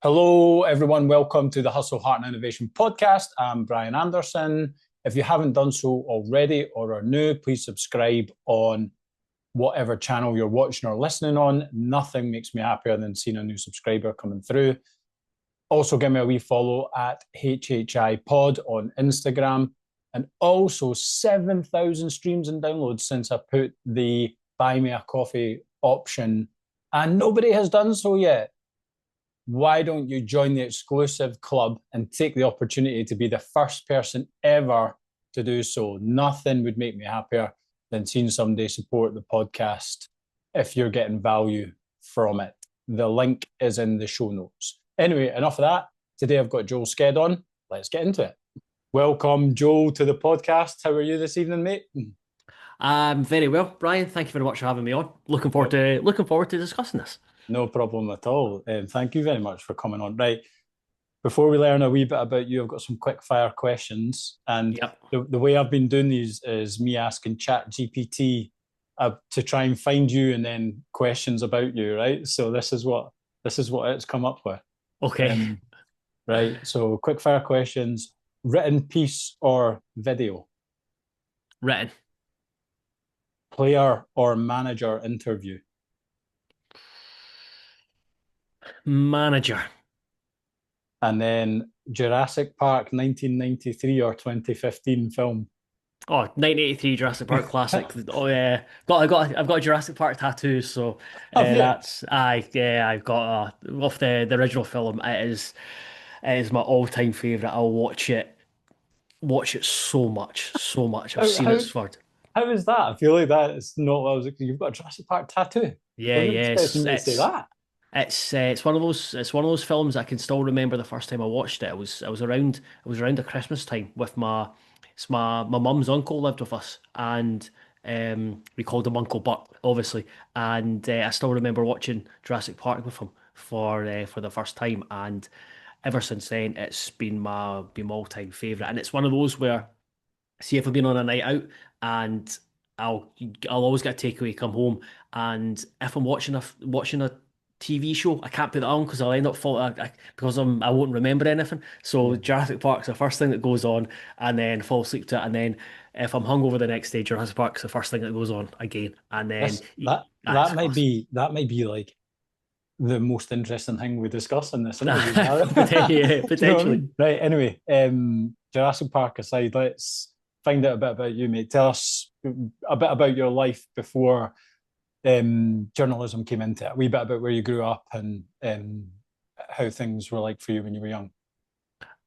Hello, everyone. Welcome to the Hustle, Heart and Innovation podcast. I'm Brian Anderson. If you haven't done so already or are new, please subscribe on whatever channel you're watching or listening on. Nothing makes me happier than seeing a new subscriber coming through. Also, give me a wee follow at HHI Pod on Instagram. And also 7,000 streams and downloads since I put the Buy Me a Coffee option, and nobody has done so yet. Why don't you join the exclusive club and take the opportunity to be the first person ever to do so? Nothing would make me happier than seeing somebody support the podcast if you're getting value from it. The link is in the show notes. Anyway, enough of that. Today I've got Joel Sked on. Let's get into it. Welcome, Joel, to the podcast. How are you this evening, mate? I'm very well, Brian. Thank you very much for having me on. Looking forward to discussing this. No problem at all. Thank you very much for coming on. Right, before we learn a wee bit about you, I've got some quick fire questions. And Yep. the way I've been doing these is me asking Chat GPT to try and find you and then questions about you, right? So this is what it's come up with. Okay. Um, right. So quick fire questions: written piece or video, Written. player or manager interview, Manager. and then Jurassic Park 1993 or 2015 film. Oh, 1983 Jurassic Park classic. Oh yeah. I've got a Jurassic Park tattoo, so Have you? I've got off the original film. It is my all-time favorite. I'll watch it so much, so much. I've How, seen it how for How is that? I feel like that is not what I was. You've got a Jurassic Park tattoo. yeah, Wasn't yeah. expecting you to say that. It's one of those films I can still remember the first time I watched it. I was around the Christmas time with my mum's uncle lived with us, and we called him Uncle Buck, obviously. And I still remember watching Jurassic Park with him for the first time, and ever since then it's been my all-time favorite. And it's one of those where, see, if I've been on a night out and I'll I'll always get a takeaway, come home, and if I'm watching a TV show, I can't put it on because I'll end up because I won't remember anything. So Yeah, Jurassic Park's the first thing that goes on, and then fall asleep to it, and then if I'm hungover the next day, Jurassic Park's the first thing that goes on again, and then that's that. it's That a might class. be like the most interesting thing we discuss in this interview. Yeah, Do you know what I potentially. mean? Right. Anyway, Jurassic Park aside, let's find out a bit about you, mate. Tell us a bit about your life before journalism came into it. A wee bit about where you grew up and how things were like for you when you were young.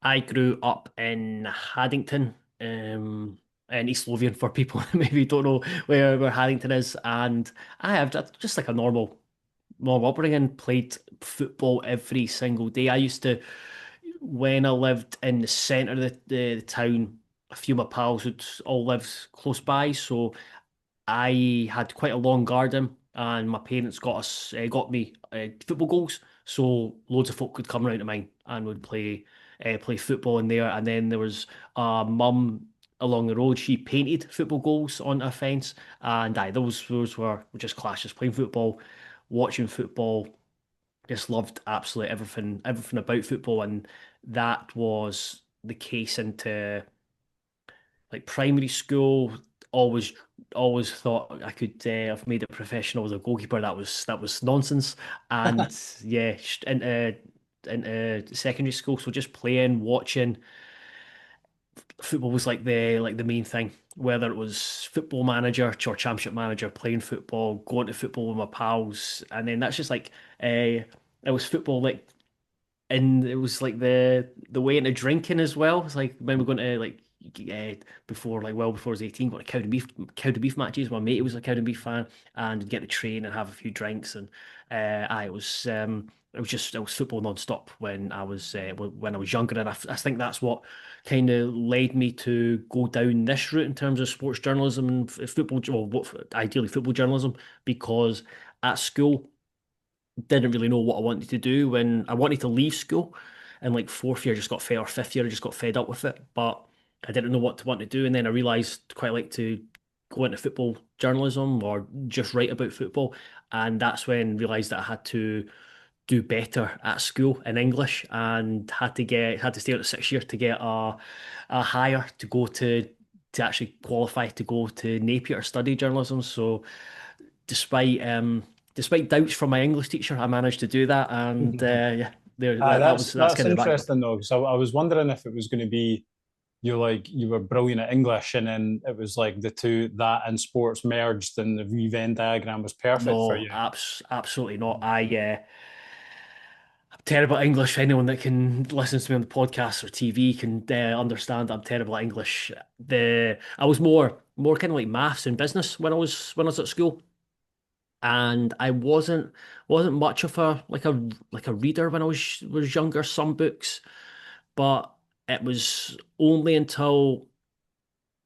I grew up in Haddington, in East Lothian for people that maybe don't know where Haddington is. And I have just like a normal upbringing, played football every single day. I used to, when I lived in the centre of the town, a few of my pals would all live close by. So I had quite a long garden, and my parents got me football goals, so loads of folk could come round to mine and would play football in there. And then there was a mum along the road. She painted football goals on a fence, and those were just class. Just playing football, watching football. Just loved absolutely everything about football, and that was the case into like primary school. Always thought I could have made it professional as a goalkeeper. That was nonsense. And yeah, into secondary school, so just playing, watching football was like the main thing. Whether it was football manager or championship manager, playing football, going to football with my pals, and then that's just like it was football like, and it was like the way into drinking as well. It's like when we're going to like before, like well before I was 18, going to cow to beef matches. My mate was a cow to beef fan, and get to train and have a few drinks. And it was football non-stop when I was younger. And I think that's what kind of led me to go down this route in terms of sports journalism and football, well, ideally football journalism, because at school didn't really know what I wanted to do. When I wanted to leave school in like fourth year, just got fed, or fifth year, I just got fed up with it. But I didn't know what to want to do. And then I realised quite like to go into football journalism or just write about football. And that's when I realised that I had to do better at school in English and had to stay out the 6 year to get a hire to go to actually qualify to go to Napier to study journalism. So despite doubts from my English teacher, I managed to do that, and yeah, that's That's kind of the background. interesting though, because I was wondering if it was going to be you were brilliant at English, and then it was like the two, that and sports merged, and the Venn diagram was perfect for No, you. absolutely not. I'm terrible at English. Anyone that can listen to me on the podcast or TV can understand I'm terrible at English. I was more kind of like maths and business when I was at school, and I wasn't much of a reader when I was younger. Some books, but it was only until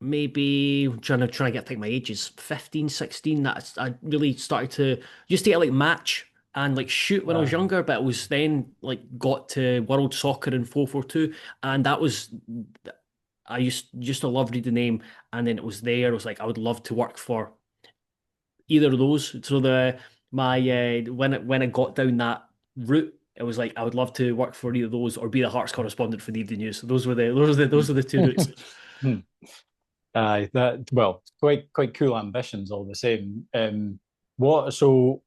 maybe trying to get think my age is 15, 16 that I really started to used to get like match and like shoot when I was Uh, younger, but it was then like got to World Soccer and 442, and that was I used to love reading the name, and then it was there. It was like I would love to work for either of those. So the my when it got down that route, it was like I would love to work for either of those or be the Hearts correspondent for the Evening News. So those were the two routes. hmm. Aye, that well, quite cool ambitions all the same. What so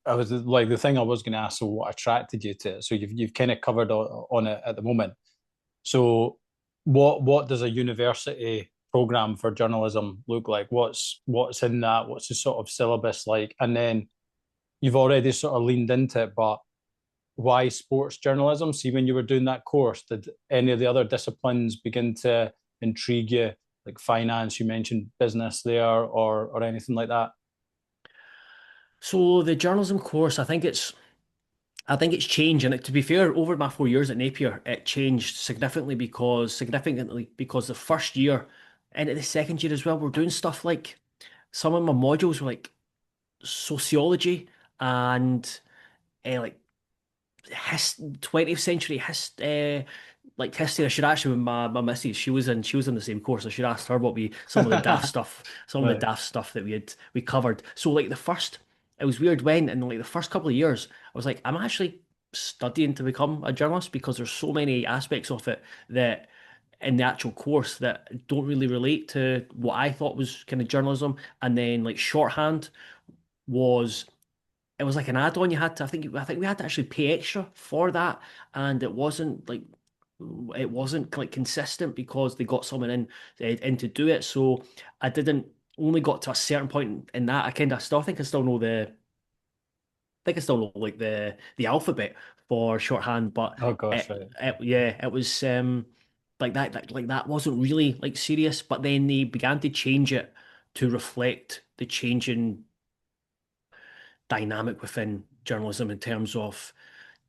I was like the thing I was going to ask. So what attracted you to it? So you've kind of covered on it at the moment. So what does a university program for journalism look like? What's in that? What's the sort of syllabus like? And then you've already sort of leaned into it, but why sports journalism? See, when you were doing that course, did any of the other disciplines begin to intrigue you, like finance? You mentioned business there, or anything like that. So the journalism course, I think it's changed, and to be fair, over my 4 years at Napier, it changed significantly because the first year and the second year as well, we're doing stuff like some of my modules were like sociology and like 20th century like history. I should actually, with my missus, she was in the same course. I should ask her what we some of the daft stuff, Right. that we covered. So like it was weird when in like the first couple of years, I was like, I'm actually studying to become a journalist because there's so many aspects of it that in the actual course that don't really relate to what I thought was kind of journalism. And then like shorthand was it was like an add-on you had to I think we had to actually pay extra for that, and it wasn't like consistent because they got someone in to do it. So I didn't only got to a certain point in that. I kind of still think I still know like the alphabet for shorthand, but Oh gosh, right. yeah, it was like that wasn't really like serious. But then they began to change it to reflect the changing dynamic within journalism in terms of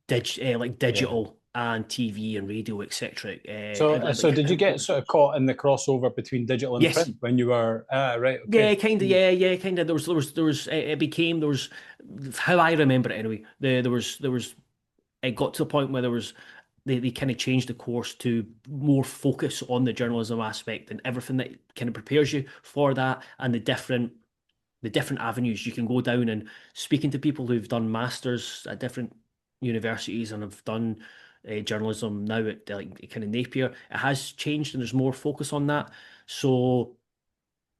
Yeah. digital and TV and radio, etc. So did you get sort of caught in the crossover between digital and Yes, print when you were right? yeah, Okay. kind of, yeah, kind of. There was it became there was how I remember it anyway. There was it got to the point where they kind of changed the course to more focus on the journalism aspect and everything that kind of prepares you for that and the different avenues you can go down and speaking to people who've done masters at different universities and have done journalism now at like kind of Napier. It has changed and there's more focus on that. So,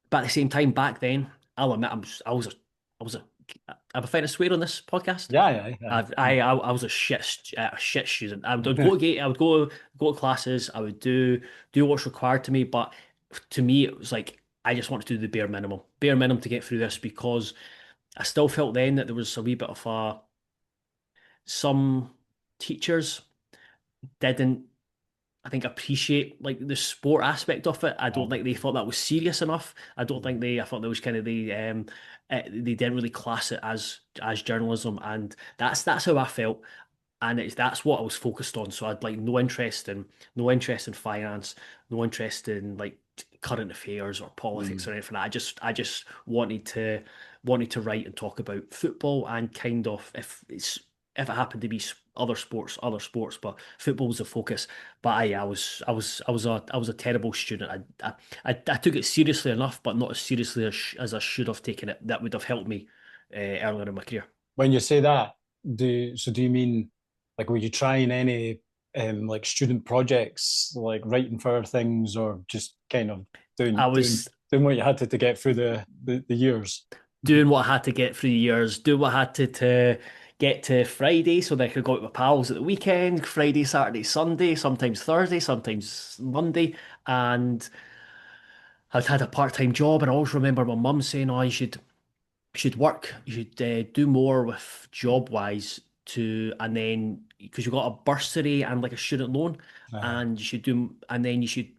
but at the same time, back then, I'll admit I was a am I fine to swear on this podcast? Yeah, yeah, yeah. I was a shit student. I would go to classes. I would do what's required to me. But to me, it was like I just wanted to do the bare minimum to get through this because I still felt then that there was a wee bit of a some teachers didn't I think appreciate like the sport aspect of it. I don't think they thought that was serious enough. I thought that was kind of they didn't really class it as journalism, and that's how I felt, and that's what I was focused on. So I'd like no interest in finance, no interest in like current affairs or politics Mm. or anything. I just wanted to write and talk about football and kind of if it happened to be other sports, but football was the focus. But I was a terrible student. I took it seriously enough, but not as seriously as I should have taken it. That would have helped me earlier in my career. When you say that, do you mean like were you trying any like student projects, like writing for things, or just kind of I doing doing was doing what you had to get through the years? doing what I had to get through the years, doing what I had to get to Friday so that I could go out with my pals at the weekend, Friday, Saturday, Sunday, sometimes Thursday, sometimes Monday. And I'd had a part-time job, and I always remember my mum saying, "Oh, you should work, you should do more with job-wise and then because you got a bursary and like a student loan, Uh, and you should do, and then you should."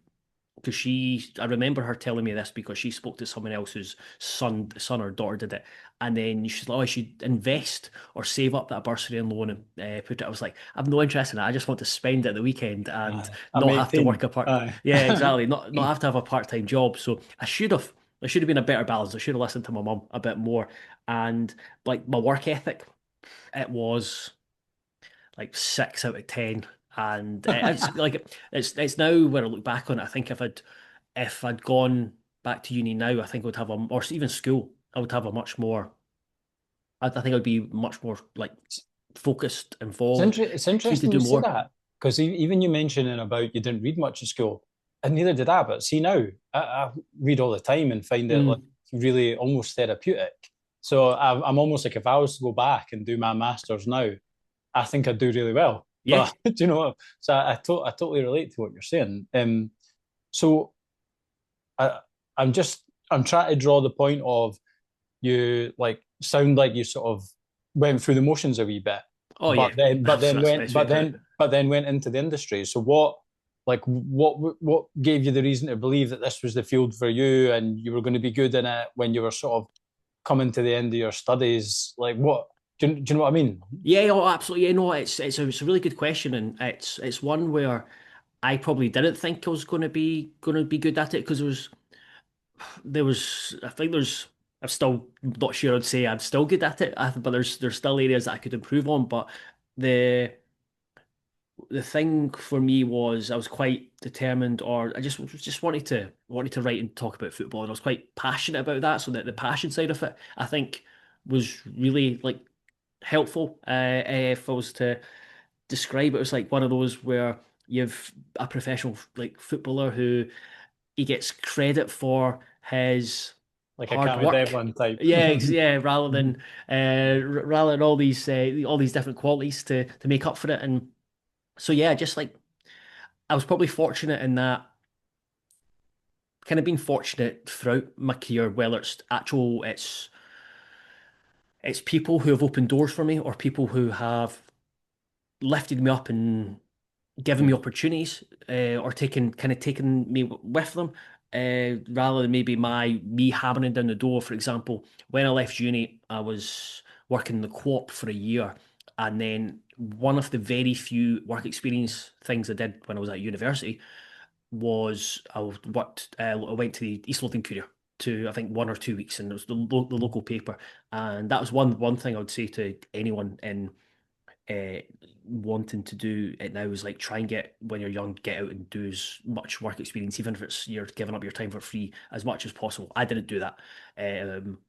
Because I remember her telling me this because she spoke to someone else whose son or daughter did it, and then she's like, "Oh, I should invest or save up that bursary and loan and put it." I was like, "I'm no interest in it. I just want to spend it at the weekend and I'm not have to work 18. a part." Aye. Yeah, exactly. Not have to have a part-time job. So I should have been a better balance. I should have listened to my mum a bit more, and like my work ethic, it was like 6 out of 10. And it's like it's now when I look back on it, I think if I'd gone back to uni now, I think I would have or even school, I would have a much more. I think I'd be much more like focused, involved, It's keen to interesting do you say more. that because even you mentioning about you didn't read much at school, and neither did I. But see now, I read all the time and find it like Mm, really almost therapeutic. So I'm almost like if I was to go back and do my masters now, I think I'd do really well. yeah. But do you know what? So I totally relate to what you're saying. So I I'm trying to draw the point of you like sound like you sort of went through the motions a wee bit, Oh yeah. That's the best way to put it. but then went into the industry. So what gave you the reason to believe that this was the field for you and you were going to be good in it when you were sort of coming to the end of your studies? Like what do you know what I mean? Yeah, oh, absolutely. Yeah, no, it's a really good question, and it's one where I probably didn't think I was going to be good at it because I think I'm still not sure I'd say I'm still good at it, but there's still areas that I could improve on. But the the thing for me was I was quite determined, or I just wanted to write and talk about football, and I was quite passionate about that. So that the passion side of it, I think, was really like helpful. If I was to describe it, it was like one of those where you've a professional like footballer who he gets credit for his Like a hard Cammy work. Devlin type. Yeah, yeah. Rather than all these different qualities to make up for it, and so yeah, just like I was probably fortunate in that kind of been fortunate throughout my career, whether it's people who have opened doors for me or people who have lifted me up and given me Yeah. opportunities, or taken me with them, rather than maybe me hammering down the door. For example, when I left uni, I was working in the co-op for a year, and then one of the very few work experience things I did when I was at university was I went to the East Lothian Courier to I think 1 or 2 weeks, and it was the local paper, and that was one thing I would say to anyone in uh, wanting to do it now is like try and get when you're young, get out and do as much work experience, even if it's you're giving up your time for free as much as possible. I didn't do that,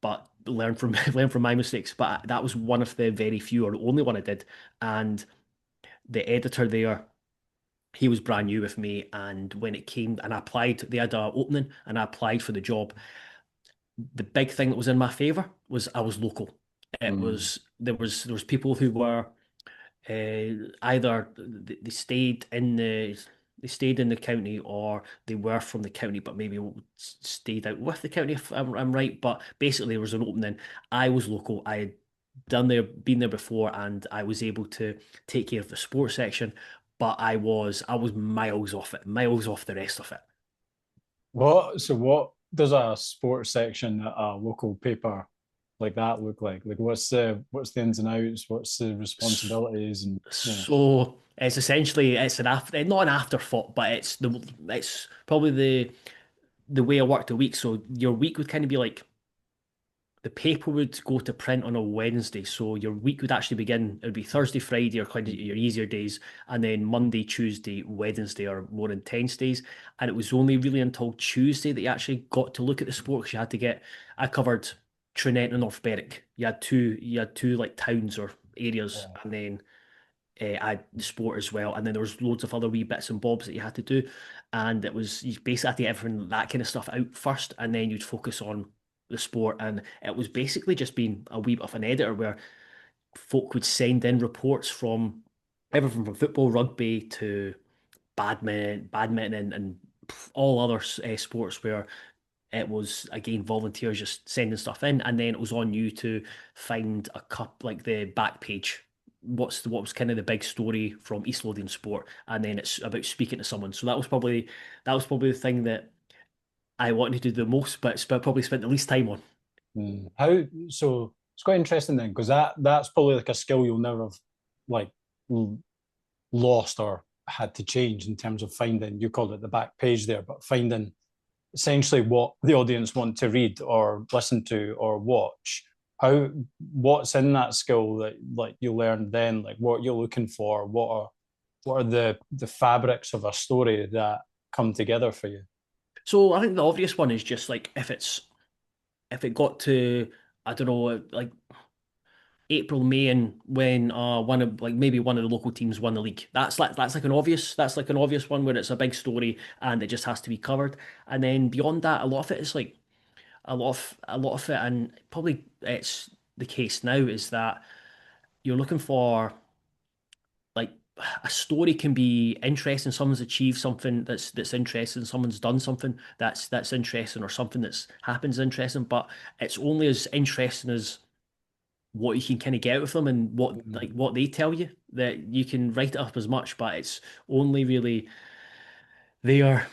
but learn from learn from my mistakes. But that was one of the very few, or the only one I did. And the editor there, he was brand new with me, and when it came and I applied, they had a opening, and I applied for the job. The big thing that was in my favor was I was local. It Mm. was there was people who were either they stayed in the county, or they were from the county but maybe stayed out with the county, if I'm right. But basically there was an opening. I was local. I had been there before, and I was able to take care of the sports section, but I was miles off it, miles off the rest of it. What does a sports section at a local paper like that look like? Like what's the ins and outs? What's the responsibilities and yeah. So it's essentially it's an after not an afterthought, but it's probably the way I worked a week. So your week would kind of be like the paper would go to print on a Wednesday. So your week would actually begin. It would be Thursday, Friday, or kind of your easier days, and then Monday, Tuesday, Wednesday are more intense days. And it was only really until Tuesday that you actually got to look at the sports. You had to get. I covered Trinent and North Berwick. You had two like towns or areas, Yeah. and then I had the sport as well, and then there was loads of other wee bits and bobs that you had to do, and it was you basically had to get everything that kind of stuff out first, and then you'd focus on the sport, and it was basically just being a wee bit of an editor where folk would send in reports from everything from football, rugby to badminton, and all other sports where it was again volunteers just sending stuff in, and then it was on you to find a cup like the back page. What was kind of the big story from East Lothian Sport, and then it's about speaking to someone. So that was probably the thing that I wanted to do the most, but probably spent the least time on. How so? It's quite interesting then, because that's probably like a skill you'll never have like lost or had to change in terms of finding. You called it the back page there, but finding essentially what the audience want to read or listen to or watch. How what's in that skill that like you learned then? Like what you're looking for? What are the fabrics of a story that come together for you? So I think the obvious one is just like if it got to I don't know like April, May, and when one of like maybe one of the local teams won the league. That's like an obvious one where it's a big story and it just has to be covered. And then beyond that, a lot of it is like a lot of it, and probably it's the case now is that you're looking for like a story can be interesting. Someone's achieved something that's interesting. Someone's done something that's interesting, or something that's happens interesting. But it's only as interesting as what you can kind of get out of them and what they tell you, that you can write it up as much, but it's only really their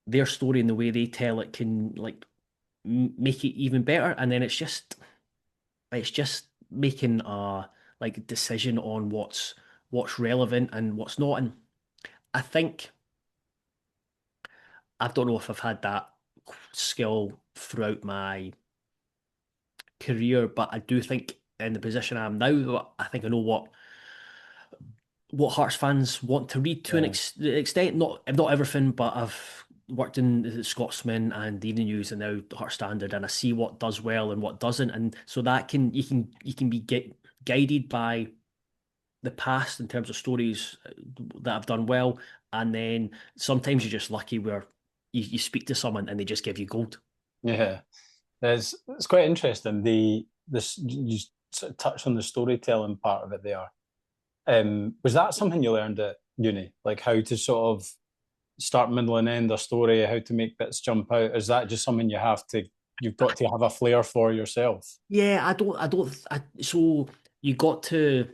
their story and the way they tell it can like make it even better. And then it's just making a like decision on what's relevant and what's not. And I think I don't know if I've had that skill throughout my career, but I do think in the position I am now, I think I know what Hearts fans want to read to an Yeah, extent. Not everything, but I've worked in the Scotsman and the Evening News and now the Hearts Standard, and I see what does well and what doesn't, and so that can you can be guided by the past in terms of stories that have done well, and then sometimes you're just lucky where you speak to someone and they just give you gold. yeah. It's quite interesting. This you sort of touched on the storytelling part of it there. Was that something you learned at uni? Like how to sort of start, middle, and end a story, how to make bits jump out? Is that just something you've got to have a flair for yourself? Yeah, so you got to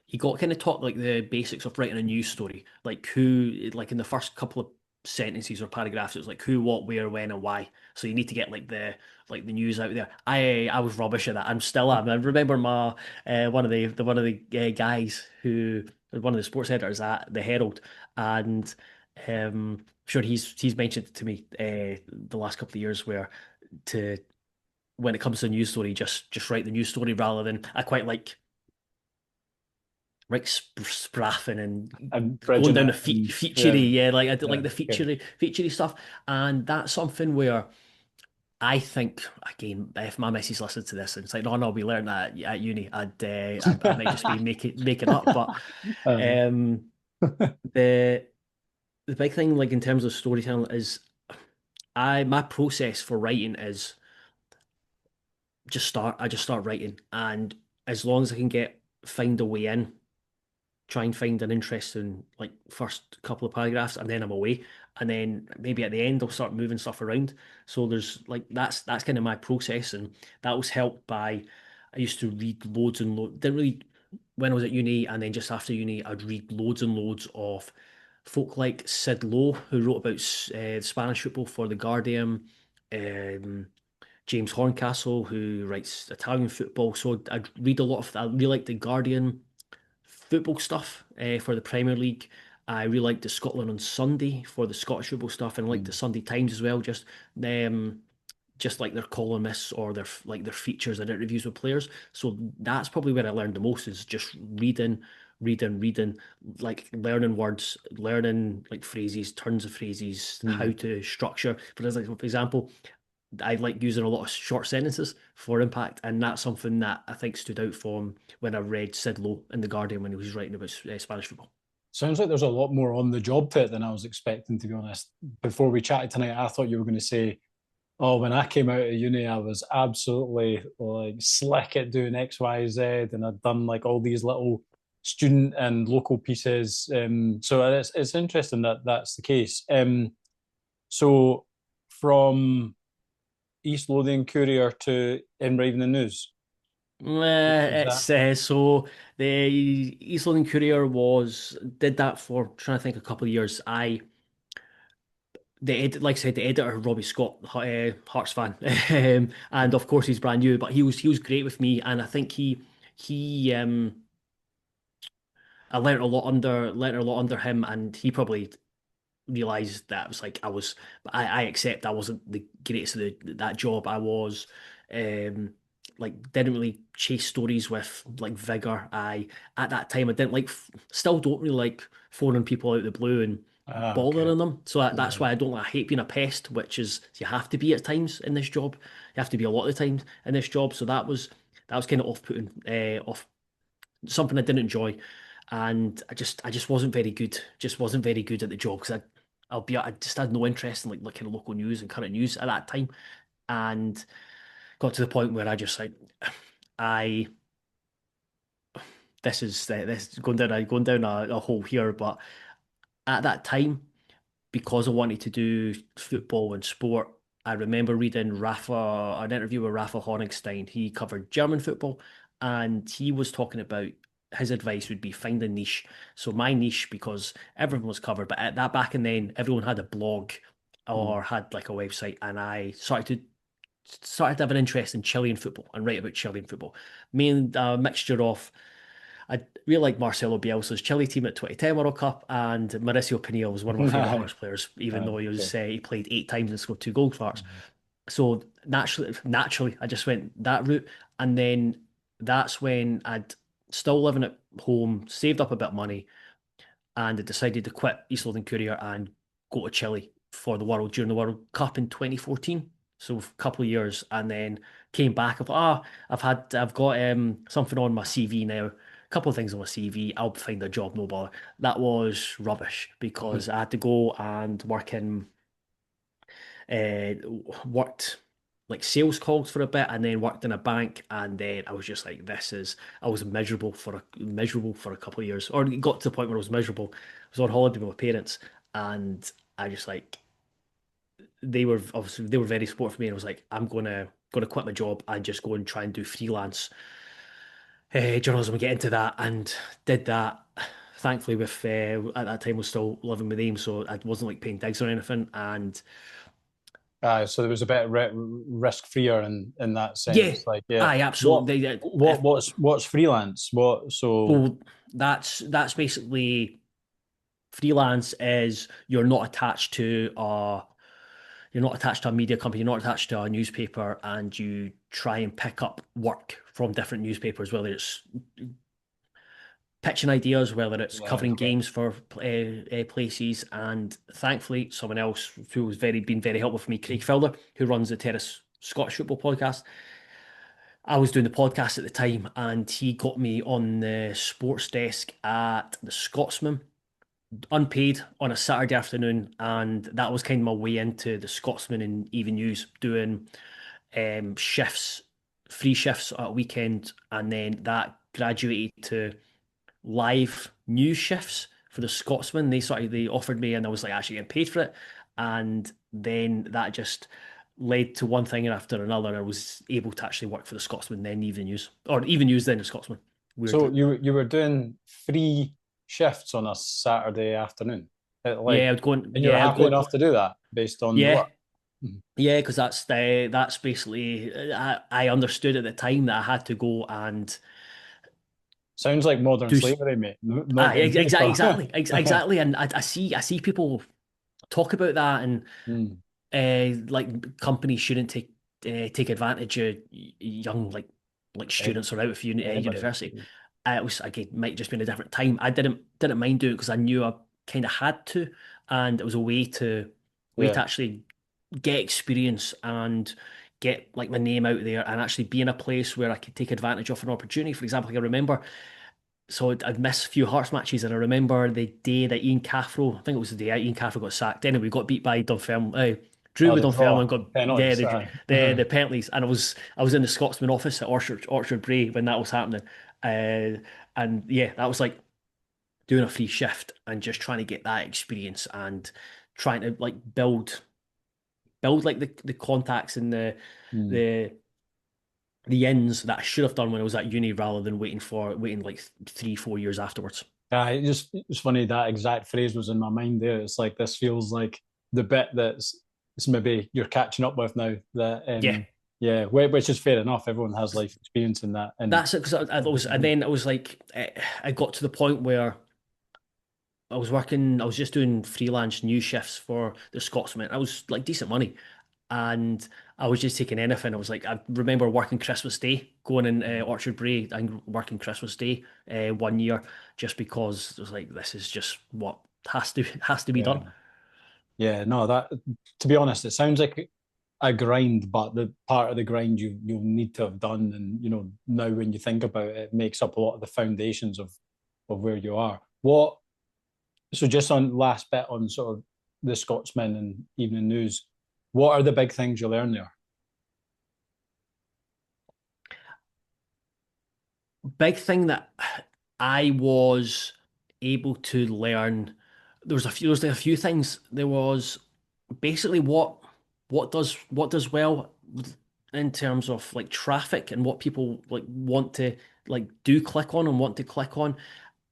he got kind of taught like the basics of writing a news story, like who, like in the first couple of sentences or paragraphs, it was like who, what, where, when, and why. So you need to get like the news out there. I was rubbish at that. I'm still am. I remember my one of the guys who one of the sports editors at the Herald, and sure he's mentioned it to me the last couple of years where to when it comes to a news story, just write the news story rather than I quite like spraffing and And going bridging down the it and featurey, yeah, like I did like yeah, the okay. featurey stuff, and that's something where I think again, if my missus listens to this and it's like, no, no, we learned that at uni, I might just be making up, but Uh, um, the the big thing, like in terms of storytelling, is my process for writing is I just start writing, and as long as I can find a way in, try and find an interesting like first couple of paragraphs, and then I'm away, and then maybe at the end I'll start moving stuff around. So there's like that's kind of my process, and that was helped by I used to read loads and loads, didn't really when I was at uni, and then just after uni I'd read loads and loads of folk like Sid Lowe, who wrote about Spanish football for The Guardian, um, James Horncastle, who writes Italian football. So I'd read a lot of I really like The Guardian football stuff for the Premier League. I really like the Scotland on Sunday for the Scottish football stuff, and like the Sunday Times as well. Um, just like their columnists or their features and interviews with players. So that's probably where I learned the most is just reading, like learning words, learning like phrases, turns of phrases, how mm, to structure. For example, I like using a lot of short sentences for impact, and that's something that I think stood out from when I read Sid Lowe in The Guardian when he was writing about Spanish football. Sounds like there's a lot more on the job to it than I was expecting, to be honest. Before we chatted tonight, I thought you were going to say, "Oh, when I came out of uni, I was absolutely like slick at doing X, Y, Z, and I'd done like all these little student and local pieces." So it's interesting that that's the case. So from East Lothian Courier to Edinburgh Evening News, is that? It's so the East Lothian Courier was did that for trying to think a couple of years. Like I said, the editor Robbie Scott, Hearts fan, and of course he's brand new, but he was great with me, and I think he I learnt a lot under him, and he probably realized that it was like I accept I wasn't the greatest of that job. I was um like didn't really chase stories with like vigor. I At that time I didn't like still don't really like phoning people out of the blue and Ah, okay. bothering them. So that's Yeah. why I don't like I hate being a pest, which is you have to be at times in this job. You have to be a lot of the times in this job. So that was kind of off-putting, off something I didn't enjoy, and I just wasn't very good. Just wasn't very good at the job because I just had no interest in like looking at local news and current news at that time, and got to the point where I just like I this is going down a hole here, but at that time because I wanted to do football and sport, I remember reading an interview with Rafa Honigstein. He covered German football, and he was talking about his advice would be find a niche. So my niche, because everyone was covered, but at that back and then everyone had a blog Mm. or had like a website, and I started to have an interest in Chilean football and write about Chilean football. Main mixture of I really like Marcelo Bielsa's Chile team at 2010 World Cup, and Mauricio Pinilla was one of my favorite Aye. Hearts players, even though Okay. he played 8 times and scored 2 goals for Hearts. So naturally, I just went that route, and then that's when I'd still living at home, saved up a bit of money, and I decided to quit East Lothian Courier and go to Chile for the World during the World Cup in 2014. So a couple of years, and then came back. I've got something on my CV now. A couple of things on my CV. I'll find a job, no bother. That was rubbish because I had to go and uh, worked like sales calls for a bit, and then worked in a bank, and then I was just like, I was miserable for a couple of years, or it got to the point where I was miserable. I was on holiday with my parents, and I just like they were very supportive of me, and I was like, I'm gonna quit my job and just go and try and do freelance journalism and get into that, and did that. Thankfully, with at that time was still living with him, so I wasn't like paying digs or anything, and So there was a bit risk freer in that yeah, sense. Like, yeah, aye, what absolutely. what what's freelance? What so Well, that's basically freelance is you're not attached to a media company, you're not attached to a newspaper, and you try and pick up work from different newspapers, whether it's pitching ideas, whether it's yeah, covering okay. games for places. And thankfully, someone else who was been very helpful for me, Craig Fowler, who runs the Terrace Scottish Football podcast. I was doing the podcast at the time, and he got me on the sports desk at the Scotsman, unpaid on a Saturday afternoon, and that was kind of my way into the Scotsman and Even News, doing shifts, free shifts at a weekend, and then that graduated to live news shifts for the Scotsman. They offered me, and I was like actually getting paid for it, and then that just led to one thing after another. I was able to actually work for the Scotsman, then Even News, or Even News, then the Scotsman. So Weirdly, you were doing three shifts on a Saturday afternoon, like, yeah, I would go in, and you're yeah, I would happy go, enough to do that based on yeah. what? Mhm. Yeah, because that's basically I understood at the time that I had to go and Sounds like modern do slavery, mate. Not getting paid for. exactly, and I see people talk about that, and Mm. like companies shouldn't take advantage of young like Any- students or out of Anybody. university. It was again might just been a different time. I didn't mind doing it because I knew I kind of had to, and it was a way to Yeah. actually get experience and get like my name out there and actually be in a place where I could take advantage of an opportunity. For example, I remember, so I'd missed a few Hearts matches, and I remember the day that Ian Cathro, I think it was the day Ian Cathro got sacked. Anyway, we got beat by Dunfermline. Drew Oh, with the Dunfermline, draw got penalties. Aye. the penalties, and I was in the Scotsman office at Orchard Bray when that was happening, uh, and yeah, that was like doing a free shift and just trying to get that experience and trying to like build like the contacts and Mm. the the ins that I should have done when I was at uni rather than waiting like 3 4 years afterwards. It's funny that exact phrase was in my mind there. It's like this feels like the bit that's it's maybe you're catching up with now. That Yeah, yeah, which is fair enough. Everyone has life experience in that, and that's it. Because I was, and then it was like I got to the point where I was working. I was just doing freelance news shifts for the Scotsman. I was like decent money, and I was just taking anything. I was like, I remember working Christmas Day, going in Orchard Bray and working Christmas Day 1 year, just because it was like this is just what has to be yeah, done. yeah. No, that to be honest, it sounds like a grind, but the part of the grind you'll need to have done, and now when you think about it, it makes up a lot of the foundations of where you are. What So just on last bit on sort of the Scotsman and evening news, what are the big things you learn there? Big thing that I was able to learn. There was like a few things. There was basically what does well in terms of like traffic and what people like want to like do click on and want to click on.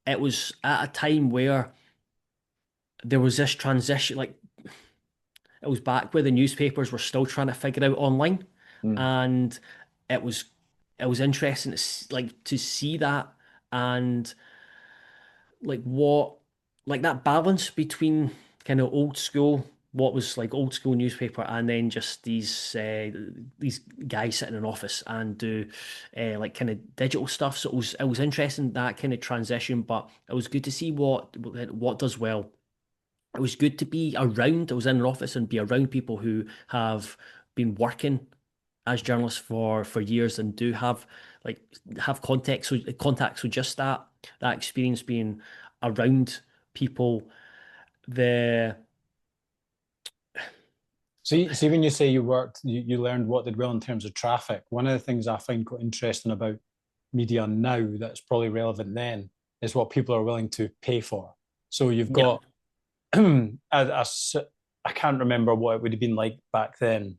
It was at a time where there was this transition, like it was back where the newspapers were still trying to figure out online, Mm. and it was it was interesting to like to see that and like what like that balance between kind of old school what was like old school newspaper and then just these guys sitting in an office and do like kind of digital stuff. So it was interesting that kind of transition, but it was good to see what does well. It was good to be around. I was in an office and be around people who have been working as journalists for years and do like have contacts. So just that experience being around people, the See, when you say you worked, you learned what did well in terms of traffic. One of the things I find quite interesting about media now that's probably relevant then is what people are willing to pay for. So you've yeah, got, I can't remember what it would have been like back then,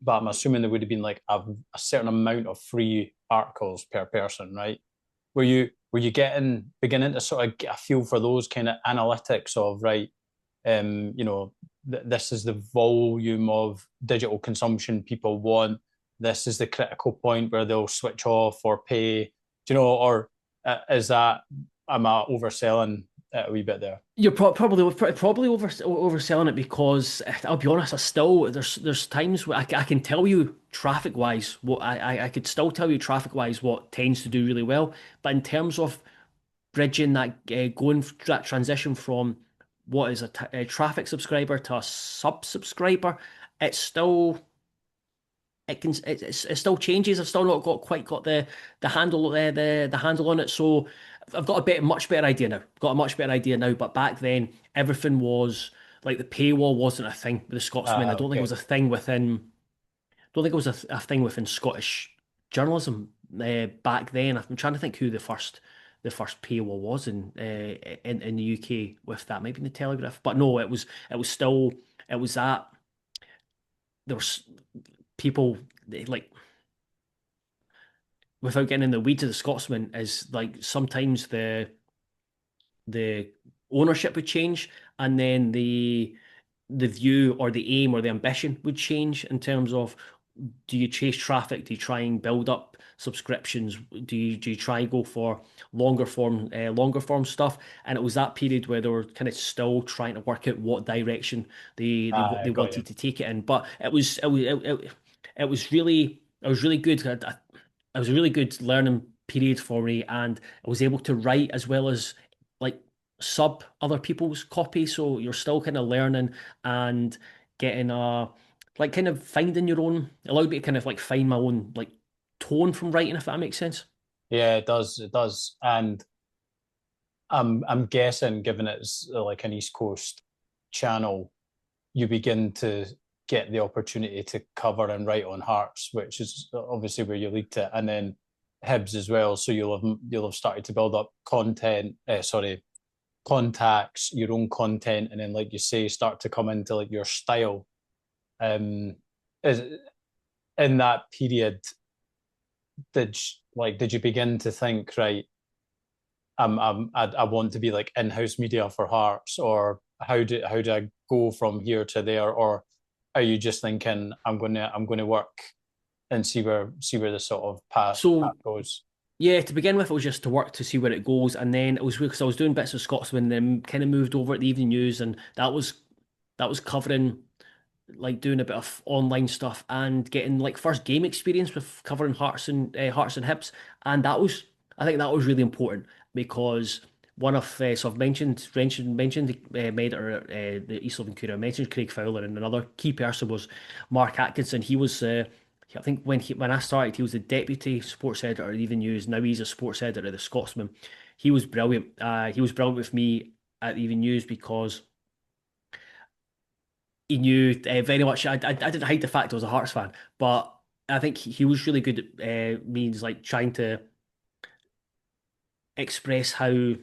but I'm assuming there would have been like a certain amount of free articles per person, right? Were you beginning to sort of get a feel for those kind of analytics of right, this is the volume of digital consumption people want. This is the critical point where they'll switch off or pay. Or is that am I overselling it a wee bit there? you're probably overselling it because I'll be honest, I still there's times where I can tell you traffic wise what I could still tell you traffic wise what tends to do really well, but in terms of bridging that going that transition from what is a traffic subscriber to a sub subscriber, it's still it still changes. I've still not quite got the handle the handle on it. So I've got a much better idea now. Got a much better idea now. But back then everything was like the paywall wasn't a thing with the Scotsman. I don't think it was Okay. a thing within. Don't think it was a thing within Scottish journalism back then. I'm trying to think who the first paywall was in the UK with that. Maybe in the Telegraph, but no, it was still it was that there was people like without getting in the weeds of the Scotsman is like sometimes the ownership would change and then the view or the aim or the ambition would change in terms of do you chase traffic? Do you try and build up subscriptions? Do you try and go for longer form stuff? And it was that period where they were kind of still trying to work out what direction they I got you. wanted to take it in. But it was really good. It was a really good learning period for me, and I was able to write as well as like sub other people's copy. So you're still kind of learning and getting like kind of finding your own, allowed me to kind of like find my own like tone from writing, if that makes sense. Yeah, it does. It does. And I'm guessing, given it's like an East Coast channel, you begin to get the opportunity to cover and write on Hearts, which is obviously where you leaked it, and then Hibs as well. So you'll have started to build up content, sorry, contacts, your own content, and then like you say, start to come into like your style. Um, is in that period, did you begin to think, right? I want to be like in-house media for Hearts, or how do I go from here to there, or are you just thinking I'm gonna work and see where the sort of path So goes? yeah, to begin with, it was just to work to see where it goes, and then it was weird because I was doing bits of Scotsman, then kind of moved over at the Evening News, and that was covering like doing a bit of online stuff and getting like first game experience with covering Hearts and Hips, and I think that was really important because one of so I've mentioned the editor the East Lothian Courier, I mentioned Craig Fowler, and another key person was Mark Atkinson. He was I think when I started, he was the deputy sports editor at Even News. Now he's a sports editor at the Scotsman. He was brilliant. He was brilliant with me at Even News because he knew very much. I didn't hide the fact I was a Hearts fan, but I think he was really good at means like trying to express how you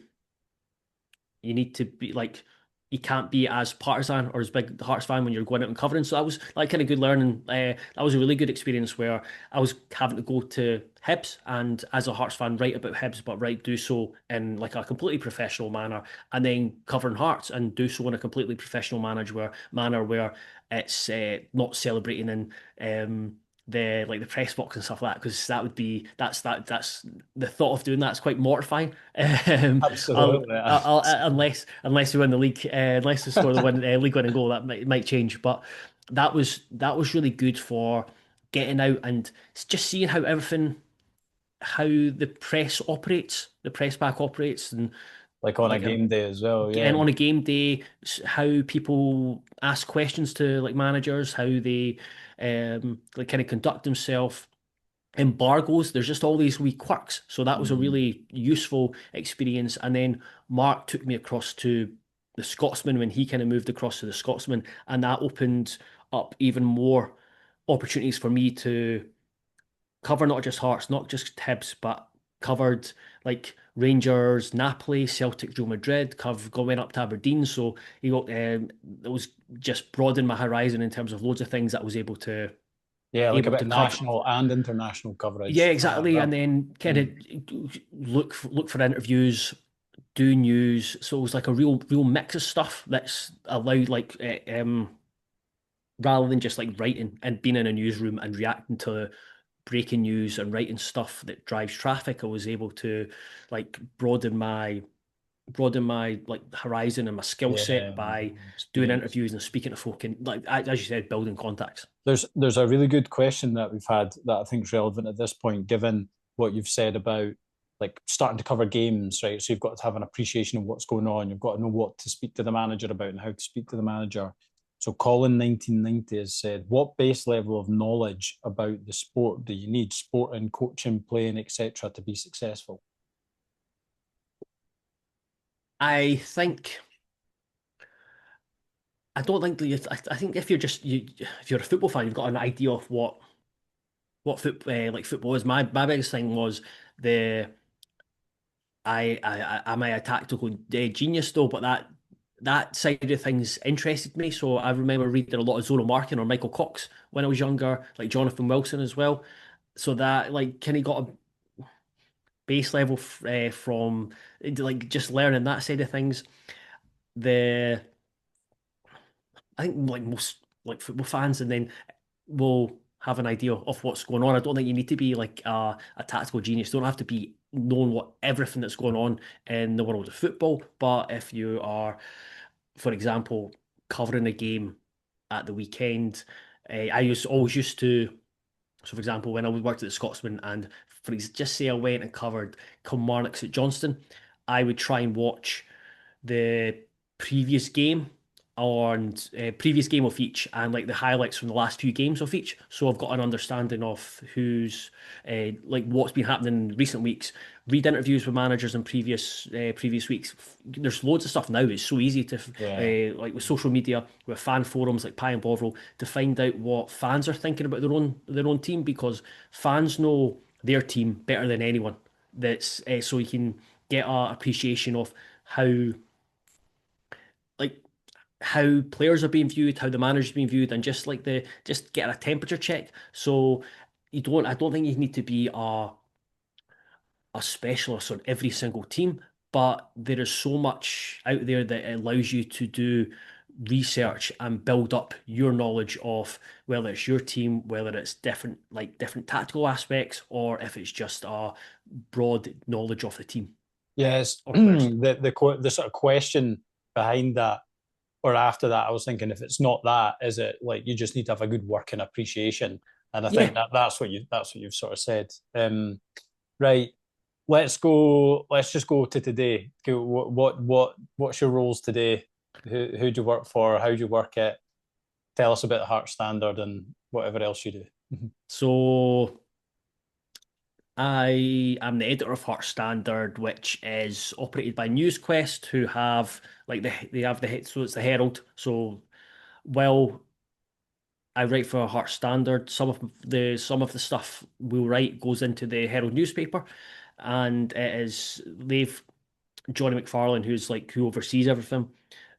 need to be like you can't be as partisan or as big a Hearts fan when you're going out and covering. So that was like kind of good learning. That was a really good experience where I was having to go to Hibs and as a Hearts fan write about Hibs, but do so in like a completely professional manner, and then covering Hearts and do so in a completely professional manner where it's not celebrating in the like the press box and stuff like that, because that's the thought of doing that's quite mortifying. Absolutely. Unless we win the league, unless we score the league winning goal, that might change. But that was really good for getting out and just seeing how the press operates, the press pack operates, and Like on a like game day as well, getting yeah. on a game day, how people ask questions to like managers, how they like kind of conduct themselves, embargoes. There's just all these wee quirks. So that was a Mhm. really useful experience. And then Mark took me across to the Scotsman when he kind of moved across to the Scotsman, and that opened up even more opportunities for me to cover not just Hearts, not just Hibs, but covered like Rangers, Napoli, Celtic, Real Madrid, going up to Aberdeen. So it was just broadened my horizon in terms of loads of things that I was Yeah, like a able bit to of cover. national and international Yeah, coverage. exactly. And Well, then kind of mm. look for interviews, do news. So it was like a real mix of stuff that's allowed like rather than just like writing and being in a newsroom and reacting to breaking news and writing stuff that drives traffic. I was able to like broaden my like horizon and my skill set Yeah, by doing experience. interviews and speaking to folk and like as you said, building contacts. There's a really good question that we've had that I think is relevant at this point, given what you've said about like starting to cover games, right? So you've got to have an appreciation of what's going on. You've got to know what to speak to the manager about and how to speak to the manager. So Colin 1990 has said, what base level of knowledge about the sport do you need, sport and coaching, playing, etc., to be successful? I think I don't think that I think if if you're a football fan, you've got an idea of like football is. My biggest thing was the am I a tactical genius though? But that side of things interested me. So I remember reading a lot of Zoro Markin or Michael Cox when I was younger, like Jonathan Wilson as well. So that like kind of got a base level from like just learning that side of things. The I think like most like football fans, and then will have an idea of what's going on. I don't think you need to be like a tactical genius. You don't have to be knowing what everything that's going on in the world of football. But if you are, for example, covering a game at the weekend, always used to. So, for example, when I worked at the Scotsman, and just say I went and covered Kilmarnock at Johnston, I would try and watch the previous game on previous game of each and like the highlights from the last few games of each. So I've got an understanding of who's like what's been happening in recent weeks. Read interviews with managers in previous weeks. There's loads of stuff now. It's so easy to Yeah. like with social media, with fan forums like Pie and Bovril, to find out what fans are thinking about their own team because fans know their team better than anyone. That's so you can get a appreciation of how like how players are being viewed, how the manager's being viewed, and just get a temperature check. So I don't think you need to be a specialist on every single team, but there is so much out there that allows you to do research and build up your knowledge of whether it's your team, whether it's different tactical aspects, or if it's just a broad knowledge of the team Yes, or players. the sort of question behind that, or after that, I was thinking if it's not that, is it like you just need to have a good working appreciation? And I think Yeah. that that's what you've sort of said. Right, let's go. Let's just go to today. What's your roles today? Who do you work for? How do you work it? Tell us about the Heart Standard and whatever else you do. So I am the editor of Heart Standard, which is operated by NewsQuest, who have they have so it's the Herald. So while I write for Heart Standard, some of the stuff we'll write goes into the Herald newspaper, and it is they've Johnny McFarlane, who oversees everything,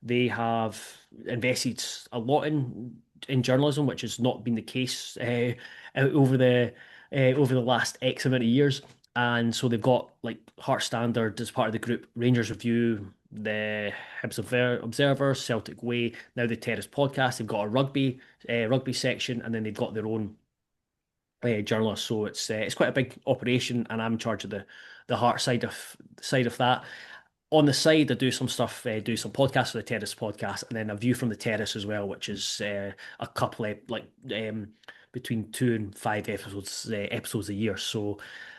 they have invested a lot in journalism, which has not been the case over the last X amount of years. And so they've got like Heart Standard as part of the group, Rangers Review, the Hibs Observer, Celtic Way, now the Terrace Podcast. They've got a rugby section, and then they've got their own journalists. So it's quite a big operation, and I'm in charge of the Heart side of that. On the side, I do some stuff, do some podcasts for the Terrace podcast, and then a view from the Terrace as well, which is a couple of between 2 and 5 episodes a year. So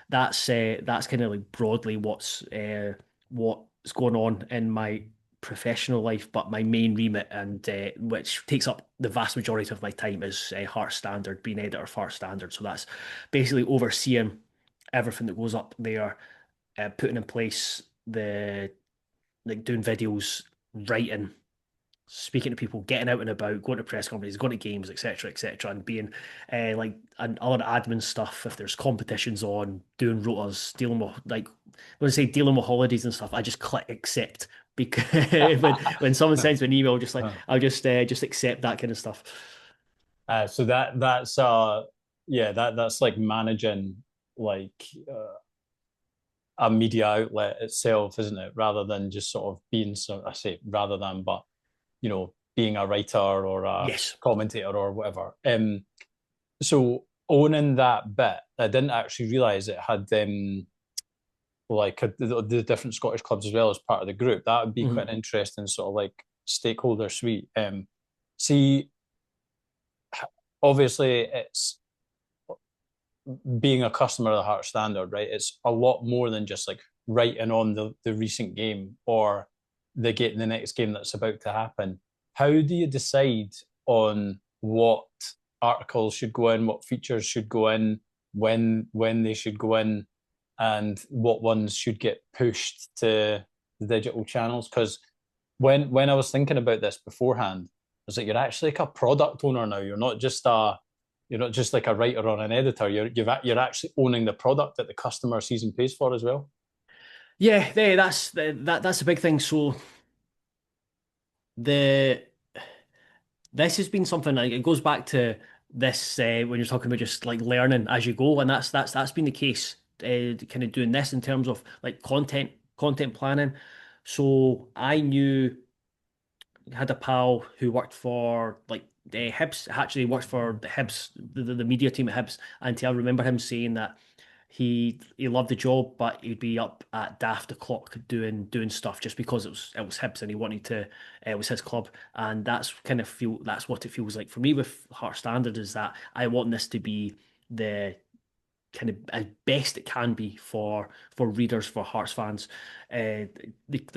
that's kind of like broadly what's going on in my professional life, but my main remit and which takes up the vast majority of my time is Heart Standard, being editor of Heart Standard. So that's basically overseeing everything that goes up there, putting in place the like doing videos, writing, speaking to people, getting out and about, going to press conferences, going to games, etc., and being and other admin stuff. If there's competitions on, doing rotas, dealing with when I say dealing with holidays and stuff, I just click accept because when someone sends me an email, just like I'll just accept that kind of stuff. So that's yeah, that's like managing like a media outlet itself, isn't it? Rather than just sort of being, so I say rather than, but being a writer or a Yes. commentator or whatever. So owning that bit, I didn't actually realize it had the different Scottish clubs as well as part of the group. That would be quite Mhm. an interesting sort of like stakeholder suite. See, obviously it's being a customer of the Heart Standard, right? It's a lot more than just like writing on the recent game or the next game that's about to happen. How do you decide on what articles should go in, what features should go in, when they should go in, and what ones should get pushed to the digital channels? Because when I was thinking about this beforehand, I was like, you're actually like a product owner now. You're not just like a writer or an editor. You're actually owning the product that the customer sees and pays for as well. Yeah, that's a big thing. So the this has been something like it goes back to this when you're talking about just like learning as you go, and that's been the case. Kind of doing this in terms of like content planning. So I knew had a pal who worked for Hibs, actually worked for the Hibs, the media team at Hibs, and I remember him saying that he loved the job, but he'd be up at daft o'clock doing stuff just because it was Hibs and he wanted to it was his club, and that's what it feels like for me with Heart Standard is that I want this to be the kind of as best it can be for readers, for Hearts fans, the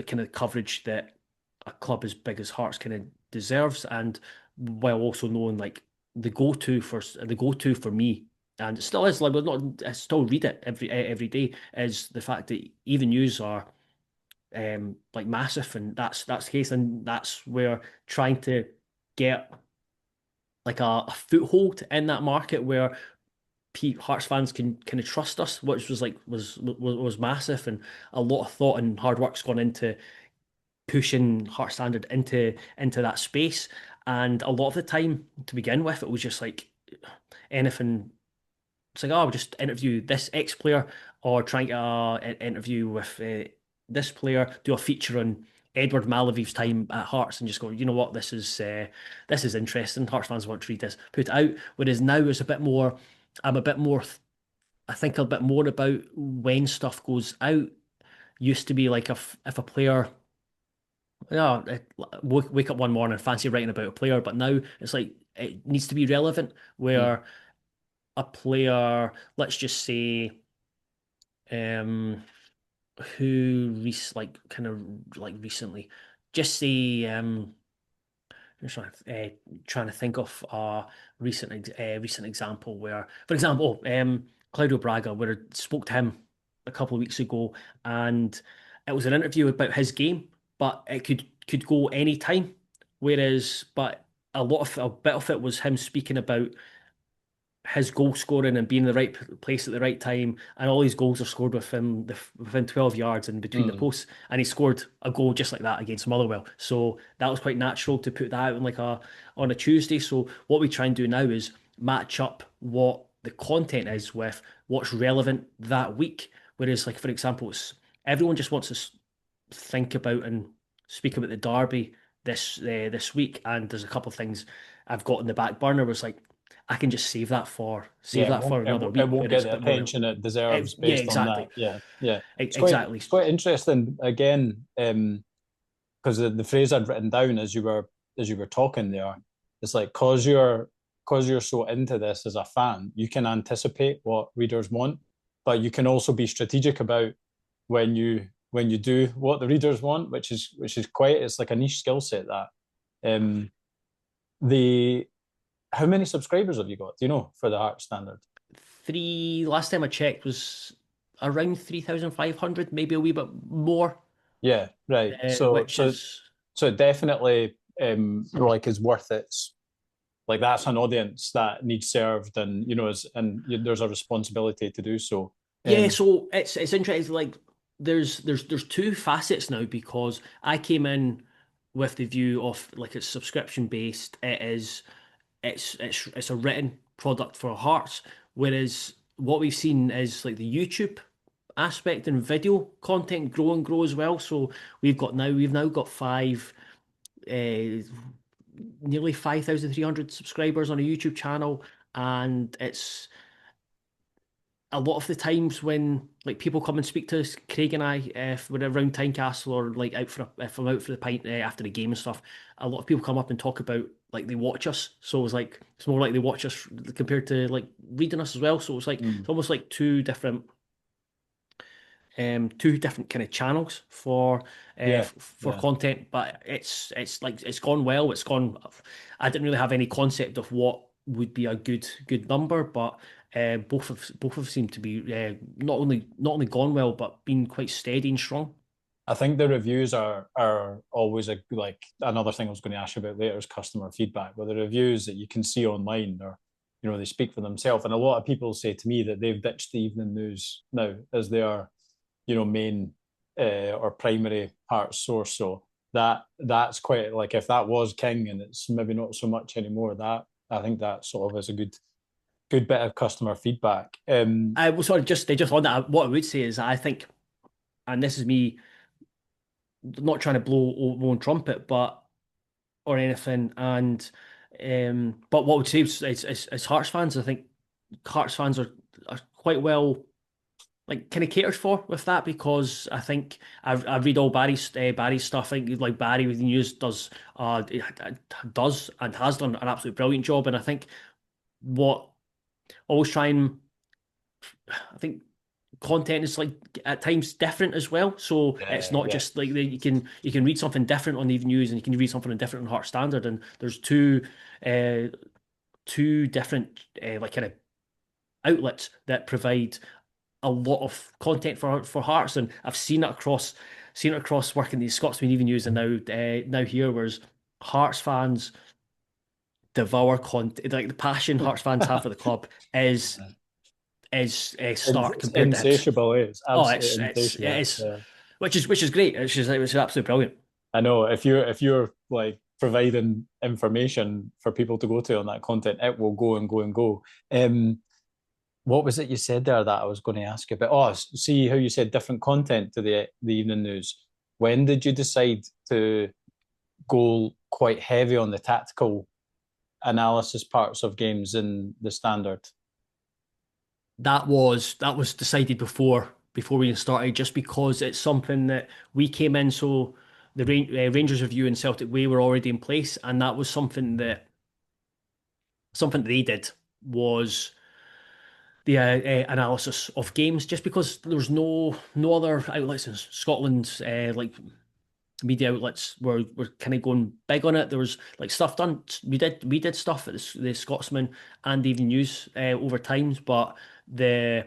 kind of coverage that club as big as Hearts kind of deserves, and while also knowing like the go-to for me, and it still is like we're not I still read it every day, is the fact that even yous are like massive, and that's the case, and that's where trying to get like a foothold in that market where Hearts fans can kind of trust us, which was like was massive, and a lot of thought and hard work's gone into pushing Heart Standard into that space. And a lot of the time, to begin with, it was just like anything. It's like, oh, I'll just interview this X player, or try and get an interview with this player, do a feature on Edward Malavi's time at Hearts, and just go, you know what, this is interesting. Hearts fans want to read this, put it out. Whereas now it's a bit more. I'm a bit more. I think a bit more about when stuff goes out. Used to be like if a player, yeah, wake up one morning fancy writing about a player, but now it's like it needs to be relevant. Mm. Where a player, let's just say, um, like kind of like recently, just say, I'm trying to think of a recent example where, for example, Claudio Braga, where I spoke to him a couple of weeks ago, and it was an interview about his game, but it could go any time. Whereas, but a bit of it was him speaking about his goal scoring and being in the right place at the right time, and all his goals are scored within 12 yards and between the Mm. posts, and he scored a goal just like that against Motherwell. So that was quite natural to put that out on a Tuesday. So what we try and do now is match up what the content is with what's relevant that week. Whereas, like for example, everyone just wants to think about and speak about the derby this week, and there's a couple of things I've got in the back burner. Was like I can just save Yeah, that for another it week won't where get it's a the bit more. attention it deserves Yeah, based on that. exactly. Yeah, yeah. Exactly. It's quite interesting again, because the phrase I'd written down as you were talking there, it's like cause you're so into this as a fan, you can anticipate what readers want, but you can also be strategic about when you do what the readers want, which is quite it's like a niche skill set that. Um, the How many subscribers have you got? Do you know for the Heart Standard? Three, last time I checked was around 3,500, maybe a wee bit more, Yeah, right. which is So it definitely like is worth its like that's an audience that needs served, and you know, there's a responsibility to do so. yeah. Um, So it's interesting. Like there's two facets now, because I came in with the view of like it's subscription based. It's a written product for Hearts, whereas what we've seen is like the YouTube aspect and video content grow and grow as well. So we've now got uh, nearly 5,300 subscribers on a YouTube channel, and it's a lot of the times when like people come and speak to us, Craig and I, if we're around Tynecastle or like if I'm out for the pint after the game and stuff, a lot of people come up and talk about like they watch us. So it's more like they watch us compared to like reading us as well. So mm, it's almost like two different kind of channels yeah, for yeah. content, but it's like it's gone well. It's gone. I didn't really have any concept of what would be a good number, but both have seemed to be not only gone well, but been quite steady and strong. I think the reviews are always a like another thing I was going to ask you about later is customer feedback. But the reviews that you can see online are, you know, they speak for themselves. And a lot of people say to me that they've ditched the evening news now as their, you know, main or primary Hearts source. So that's quite like if that was king and it's maybe not so much anymore. That I think that sort of is a good bit of customer feedback. I was sorry, just on that. What I would say is I think, and this is me not trying to blow my own trumpet, but or anything. And but what I would say is Hearts fans, I think Hearts fans are quite well like kind of catered for with that, because I think I read all Barry's stuff. I think like Barry with the news does and has done an absolutely brilliant job. And I think what always try and I think content is like at times different as well. So it's not Yeah. just like you can read something different on the Even News and you can read something different on Heart Standard, and there's uh, two different like kind of outlets that provide a lot of content for Hearts, and I've seen it across working these Scotsman Even News and now here, whereas Hearts fans devour content like the passion Hearts fans have for the club is stark It's compared to Hibs. insatiable. It's Oh, absolutely it insatiable. is, Yeah. which is great. It's absolutely brilliant. I know if you're like providing information for people to go to on that content, it will go and go and go. What was it you said there that I was going to ask you about? Oh, see how you said different content to the evening news. When did you decide to go quite heavy on the tactical analysis parts of games in the standard? That was decided before we even started, just because it's something that we came in. So the Rangers review and Celtic Way were already in place, and that was something that they did was the analysis of games. Just because there was no other outlets in Scotland, like media outlets were kind of going big on it. There was like stuff done. We did stuff at the Scotsman and Evening News over times, but the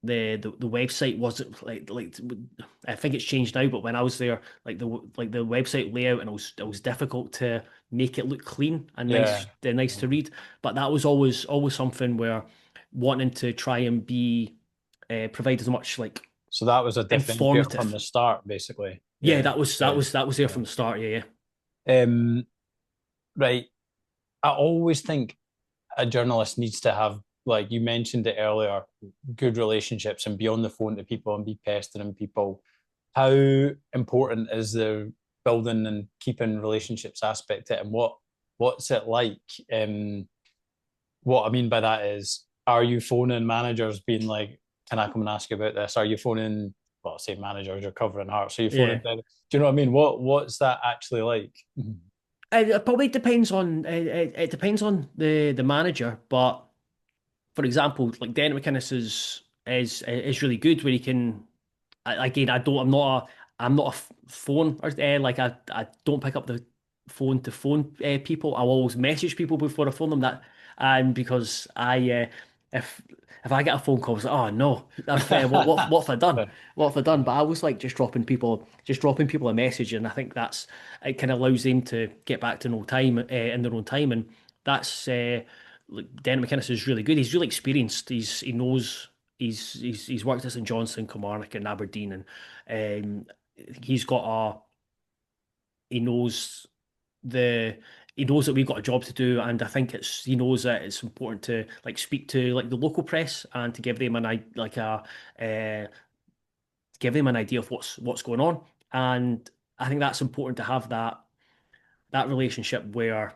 the website wasn't like I think it's changed now, but when I was there, like the website layout, and it was difficult to make it look clean and Yeah. nice to read. But that was always something where wanting to try and be provide as much like So that was a differentiator from informative. the start, basically. Yeah, Yeah. Yeah. that was there Yeah. from the start. Yeah, Um, right. I always think a journalist needs to have, like you mentioned it earlier, good relationships and be on the phone to people and be pestering people. How important is the building and keeping relationships aspect to it, and what's it like? What I mean by that is, are you phoning managers being like, "Can I come and ask you about this?" Are you phoning, well, say managers, you're covering Hearts. Are you yeah. phoning? Do you know what I mean? What's that actually like? It probably depends on it depends on the manager, but for example, like Dan McInnes is really good where he can. Again, I'm not a phone or like I don't pick up the phone to phone people. I'll always message people before I phone them. That and because I if if I get a phone call, it's like, oh no, what have I done? What have I done? But I was like just dropping people a message, and I think that's it. Kind of allows them to get back to no time in their own time, and that's like Dan McInnes is really good. He's really experienced. He knows. He's worked at St Johnstone, Kilmarnock, and Aberdeen, and he's got a he knows the he knows that we've got a job to do, and I think it's he knows that it's important to like speak to like the local press and to give them uh, give them an idea of what's going on, and I think that's important to have that relationship where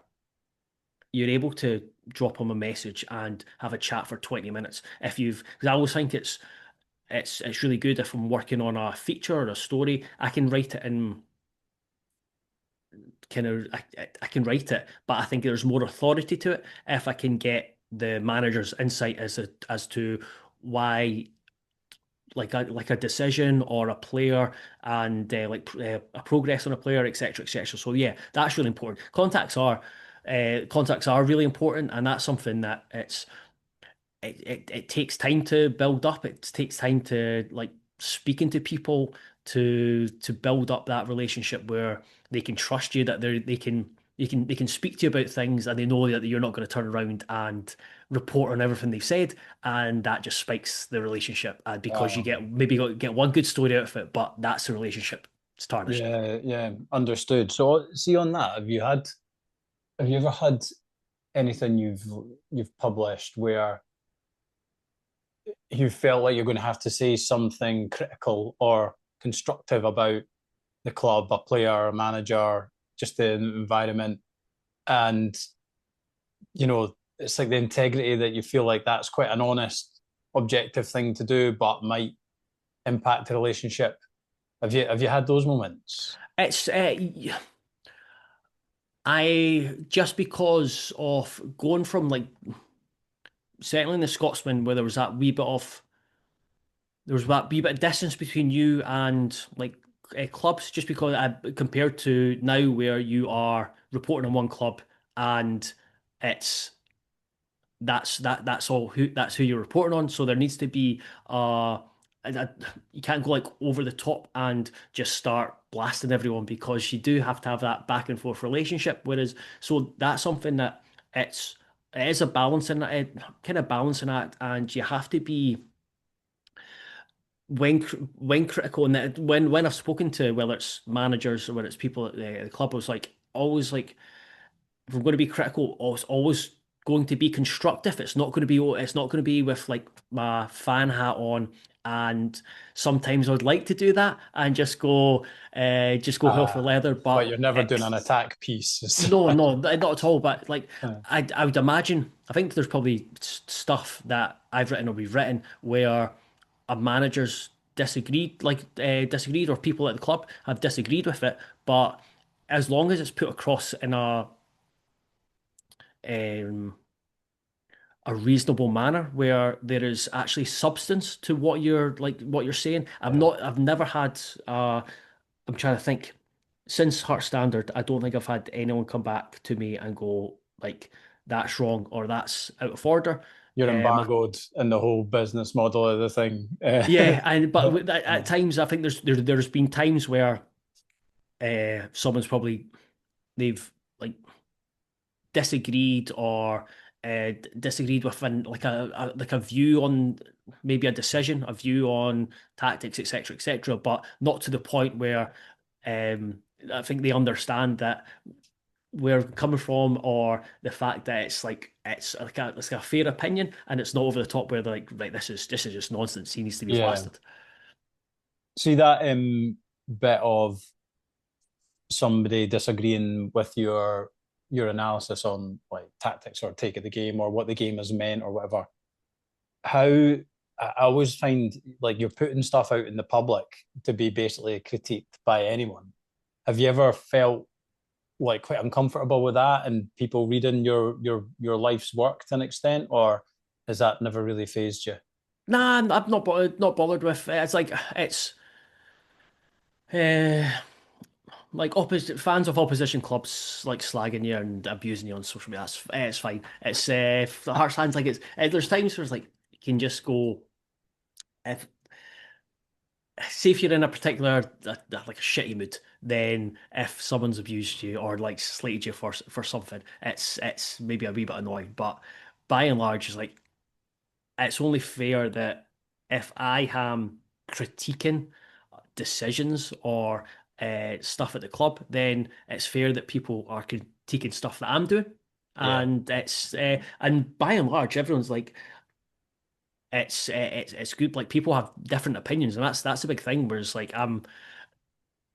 you're able to drop them a message and have a chat for 20 minutes if you've because I always think it's really good if I'm working on a feature or a story. I can write it in kind of I can write it, but I think there's more authority to it if I can get the manager's insight as to why like a decision or a player and a progress on a player, etc., etc. So yeah, that's really important. Contacts are really important, and that's something that it takes time to build up. It takes time to like speaking to people to build up that relationship where they can trust you, that they can speak to you about things and they know that you're not going to turn around and report on everything they've said, and that just spikes the relationship because you Wow. get maybe get one good story out of it, but that's the relationship. It's tarnished. Yeah, yeah, understood. So, see on that, have you ever had anything you've published where you felt like you're going to have to say something critical or constructive about the club, a player, a manager, just the environment, and it's like the integrity that you feel like that's quite an honest, objective thing to do, but might impact the relationship. Have you had those moments? It's I just because of going from like certainly in the Scotsman where there was that wee bit of there's that wee bit of distance between you and like clubs, just because compared to now where you are reporting on one club and it's that's who you're reporting on. So there needs to be you can't go like over the top and just start blasting everyone, because you do have to have that back and forth relationship. Whereas, so that's something that it's it is a balancing kind of balancing act, and you have to be when critical, and that when I've spoken to, whether it's managers or whether it's people at the club, I was like always like, if we're going to be critical, it's always going to be constructive. It's not going to be with like my fan hat on. And sometimes I'd like to do that and just go hell for Uh, leather. but But you're never doing an attack piece. no, no, not at all. But like, I would imagine, I think there's probably stuff that I've written or we've written where a manager's disagreed, or people at the club have disagreed with it. But as long as it's put across in um, a reasonable manner where there is actually substance to what you're saying. Yeah. I've never had I'm trying to think, since Heart Standard, I don't think I've had anyone come back to me and go like that's wrong or that's out of order. You're Um embargoed in the whole business model of the thing. yeah, and but at times I think there's been times where someone's probably they've like disagreed or disagreed with like a view on maybe a decision, a view on tactics, etc., but not to the point where I think they understand that where we're coming from, or the fact that it's like a fair opinion and it's not over the top where they're like, right, this is just nonsense. He needs to be Yeah. blasted. See that bit of somebody disagreeing with your analysis on like tactics or take of the game or what the game has meant or whatever. How I always find like you're putting stuff out in the public to be basically critiqued by anyone. Have you ever felt like quite uncomfortable with that and people reading your life's work to an extent, or has that never really phased you? Nah, I'm not bothered with it. It's like uh, like opposite fans of opposition clubs like slagging you and abusing you on social media. It's fine. It's the Hearts fans like it's there's times where it's like you can just go, if see if you're in a particular like a shitty mood, then if someone's abused you or like slated you for something, it's maybe a wee bit annoying. But by and large, it's like it's only fair that if I am critiquing decisions or stuff at the club, then it's fair that people are critiquing stuff that I'm doing. Yeah. And and by and large, everyone's like it's good. Like people have different opinions, and that's a big thing. Whereas like I'm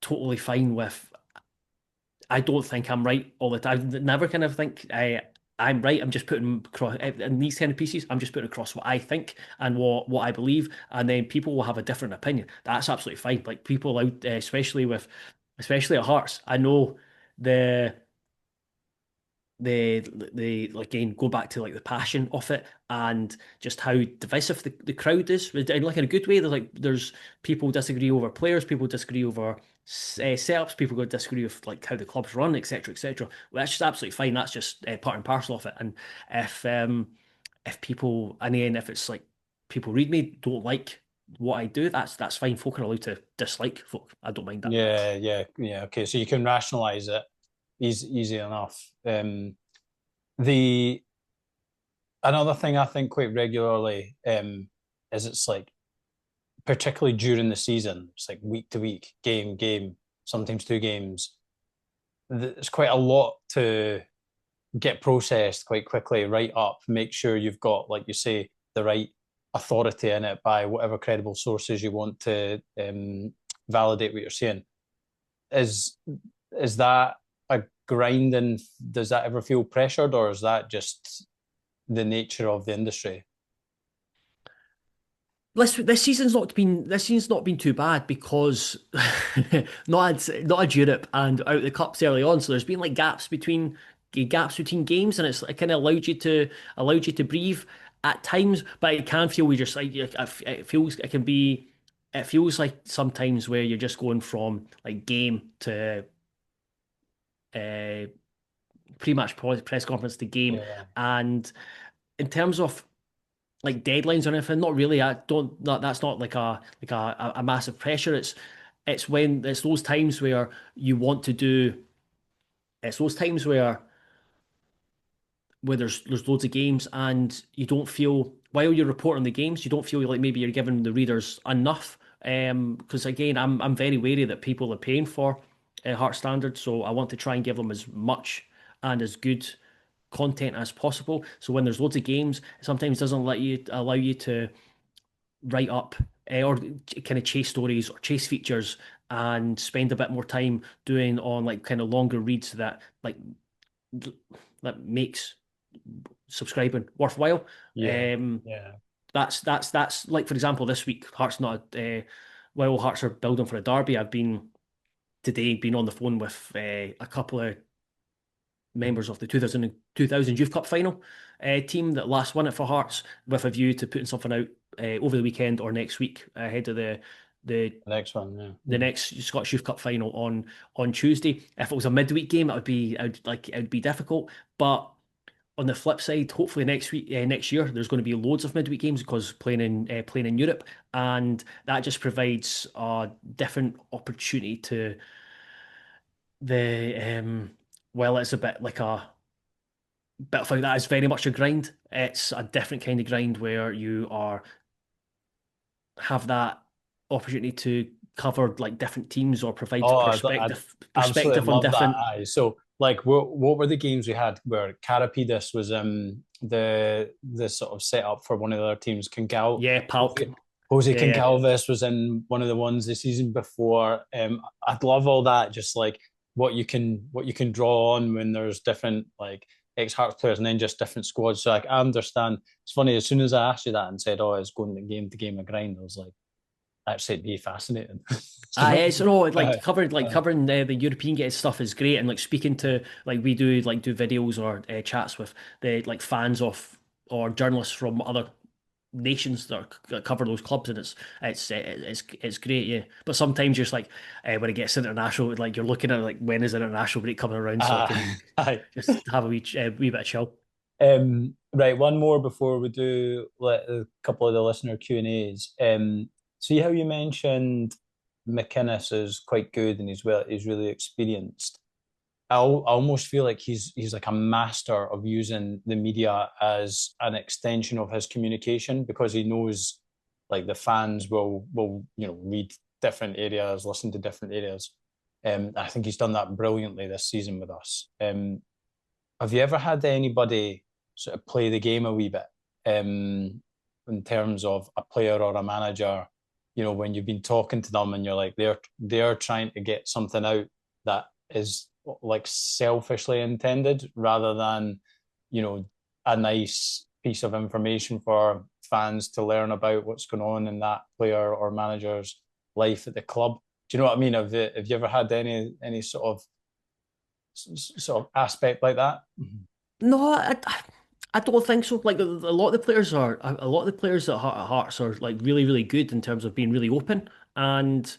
totally fine with. I don't think I'm right all the time. I never kind of think I'm right. I'm just putting across in these kind of pieces. I'm just putting across what I think and what I believe, and then people will have a different opinion. That's absolutely fine. Like people out, especially at Hearts, I know the again go back to like the passion of it and just how divisive the crowd is, in like in a good way. There's people disagree over players, people disagree over setups, people go disagree with like how the club's run, etc. Well, that's just absolutely fine. That's just part and parcel of it. And if people, and then if it's like people read me don't like what I do, that's fine. Folk are allowed to dislike folk. I don't mind that. Yeah. Okay, so you can rationalize it easy enough. The Another thing I think quite regularly is it's like particularly during the season, it's like week to week, game, sometimes two games. There's quite a lot to get processed quite quickly, right up, make sure you've got, like you say, the right authority in it by whatever credible sources you want to validate what you're saying. Is is that a grind, and does that ever feel pressured, or is that just the nature of the industry? This season's not been too bad because not had Europe and out the cups early on, so there's been like gaps between games, and it's it kind of allowed you to breathe. at times, but it can feel we just like it feels it can be it feels like sometimes where you're just going from like game to uh pre-match press conference to game, Yeah, and in terms of like deadlines or anything, not really. I don't that that's not like a massive pressure. It's when it's those times where you want to do it's those times where there's loads of games and you don't feel while you're reporting the games, you don't feel like maybe you're giving the readers enough. Because again, I'm very wary that people are paying for Heart Standard, so I want to try and give them as much and as good content as possible. So when there's loads of games, it sometimes doesn't let you allow you to write up or kind of chase stories or chase features and spend a bit more time doing on like kind of longer reads that makes subscribing worthwhile. yeah, Um, yeah. that's like for example this week Hearts not while Hearts are building for a derby. I've been today been on the phone with a couple of members of the 2000 Youth Cup final team that last won it for Hearts with a view to putting something out over the weekend or next week ahead of the The next one, yeah. the next Scottish Youth Cup final on Tuesday. If it was a midweek game, it would be difficult. But on the flip side, hopefully next year, there's going to be loads of midweek games because playing in Europe, and that just provides a different opportunity to the well, it's a bit like a bit of like that is very much a grind. It's a different kind of grind where you are have that opportunity to cover like different teams or provide Oh, I perspective absolutely on love that. different. Aye. So, like, what were the games we had where Carapidis was the sort of setup for one of the other teams? Yeah, Palk. Jose Yeah, yeah. Concalves was in one of the ones the season before. I'd love all that, just like what you can draw on when there's different like ex Hearts players and then just different squads. So like, I understand. It's funny as soon as I asked you that and said, "Oh, it's going to game of grind," I was like, "Actually, it'd be fascinating." Do you know? It's no Uh, uh, covering the European get stuff is great, and like speaking to like we do like do videos or chats with the like fans of or journalists from other nations that cover those clubs, and it's great, yeah. But sometimes just like when it gets international, like you're looking at like when is international break coming around, so I can aye. just have a wee bit of chill. Right, one more before we do let a couple of the listener Q&As. See how you mentioned McInnes is quite good and he's really experienced. I almost feel like he's like a master of using the media as an extension of his communication because he knows like the fans will read different areas, listen to different areas. I think he's done that brilliantly this season with us. Have you ever had anybody sort of play the game a wee bit in terms of a player or a manager? You know, when you've been talking to them and you're like they're trying to get something out that is like selfishly intended rather than, you know, a nice piece of information for fans to learn about what's going on in that player or manager's life at the club. Do you know what I mean? Have you ever had any sort of aspect like that? No, I don't think so. Like a lot of the players are a lot of the players at Hearts are like really good in terms of being really open and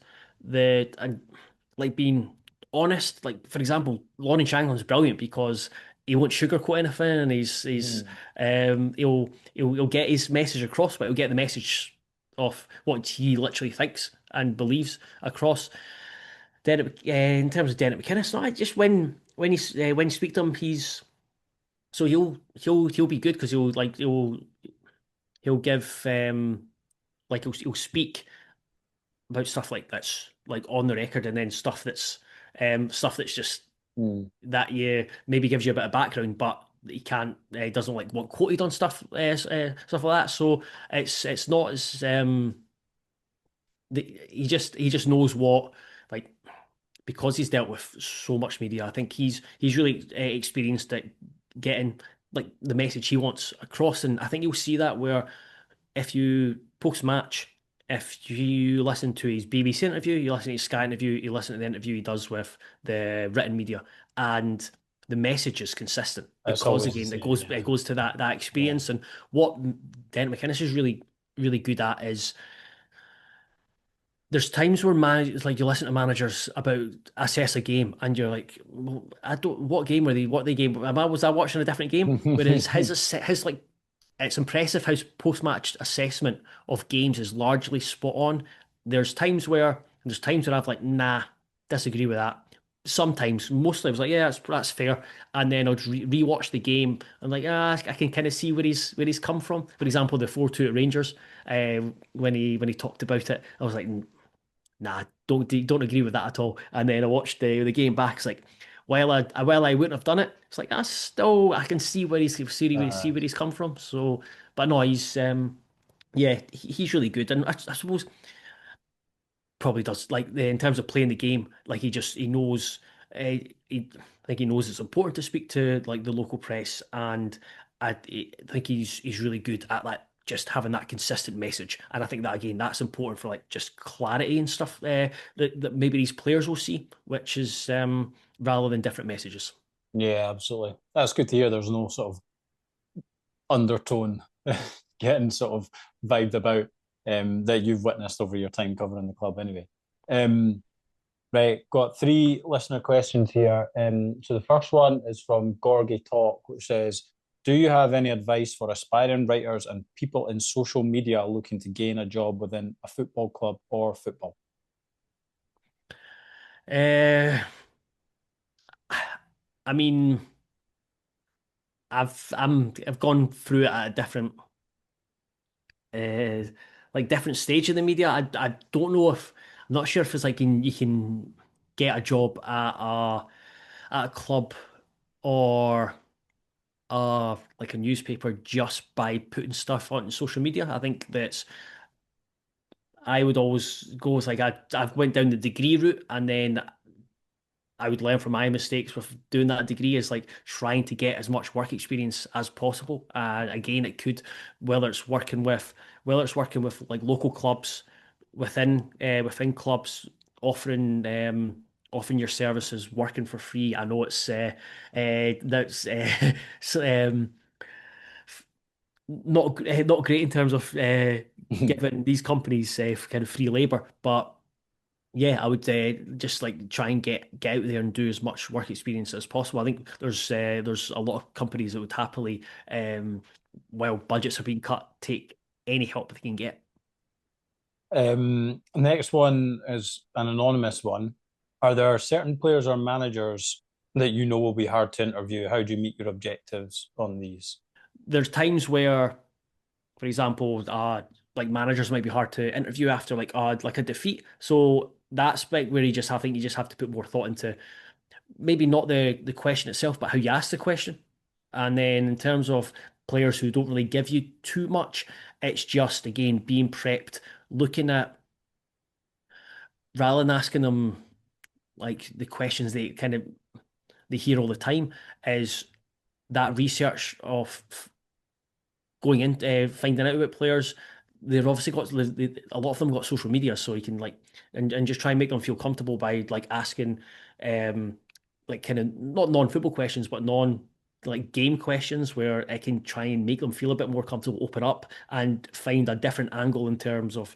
like being honest. Like for example, Lonnie Shankland's brilliant because he won't sugarcoat anything, and Mm. he'll get his message across, but he'll get the message of what he literally thinks and believes across. In terms of Derek McInnes, no, I just when you speak to him, he'll be good because he'll give he'll speak about stuff like that's like on the record, and then stuff that's just Mm. that yeah maybe gives you a bit of background, but he can't he doesn't like want quoted on stuff like that. So it's not as he just knows what like because he's dealt with so much media. I think he's really experienced at getting like the message he wants across, and I think you'll see that where if you post match, if you listen to his BBC interview, you listen to his Sky interview, you listen to the interview he does with the written media, and the message is consistent It's because always the again same. it Yeah, goes to that yeah. experience. And what Dent McInnes is really good at is there's times where managers, like, you listen to managers about assess a game and you're like, well, I don't, what game were they, what they game, was I watching a different game? Whereas his like, it's impressive how post-match assessment of games is largely spot on. There's times where I've like, nah, disagree with that. Sometimes, mostly I was like, yeah, that's fair. And then I'd rewatch the game and like, I can kind of see where he's come from. For example, the 4-2 at Rangers, when he talked about it, I was like, nah, don't agree with that at all. And then I watched the game back. It's like, while I wouldn't have done it, it's like I can see where uh, he's come from. So, but no, yeah, he's really good. And I suppose probably does, like, in terms of playing the game, like, he knows, I think he knows it's important to speak to like the local press, and I think he's really good at like just having that consistent message. And I think that, again, that's important for like just clarity and stuff, that maybe these players will see, which is, rather than different messages. yeah, absolutely. That's good to hear. There's no sort of undertone getting sort of vibed about that you've witnessed over your time covering the club anyway. Um, right, got three listener questions here. So the first one is from Gorgie Talk, which says, do you have any advice for aspiring writers and people in social media looking to gain a job within a football club or football? Uh, I mean, I've gone through it at a different, uh, like, different stage of the media. I don't know if I'm not sure if it's like you can get a job at a club or like a newspaper just by putting stuff on social media. I think that's I would always go with, like, I've went down the degree route, and then I would learn from my mistakes with doing that degree, is like trying to get as much work experience as possible. Again, it could, whether it's working with like local clubs, within clubs, offering offering your services, working for free. I know it's that's not great in terms of giving these companies kind of free labor, but yeah, I would just like try and get out there and do as much work experience as possible. I think there's a lot of companies that would happily, while budgets are being cut, take any help they can get. Next one is an anonymous one. Are there certain players or managers that you know will be hard to interview? How do you meet your objectives on these? There's times where, for example, like, managers might be hard to interview after like a defeat. So that's like where I think you just have to put more thought into, maybe not the question itself, but how you ask the question. And then in terms of players who don't really give you too much, it's just, again, being prepped, looking at, rather than asking them like the questions they hear all the time, is that research of going in, finding out about players. They've obviously got, a lot of them got social media, so you can, like, and just try and make them feel comfortable by like asking, um, like, kind of not non-football questions, but like game questions, where it can try and make them feel a bit more comfortable, open up, and find a different angle in terms of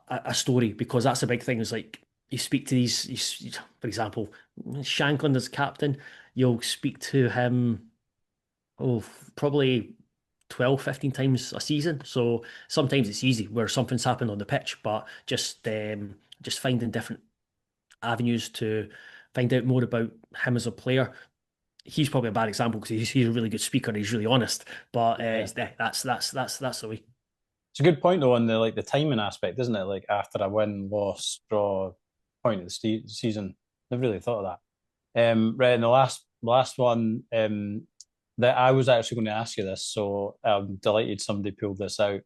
a story, because that's a big thing. Is like, you speak to for example, Shankland as captain, you'll speak to him, oh, probably 12, 15 times a season. So sometimes it's easy where something's happened on the pitch, but just finding different avenues to find out more about him as a player. He's probably a bad example because he's a really good speaker and he's really honest. But Yeah. that's the way. It's a good point though on the timing aspect, isn't it? Like after a win, loss, draw, point of the season. I've really thought of that. Right, and the last one, that I was actually going to ask you this, so I'm delighted somebody pulled this out.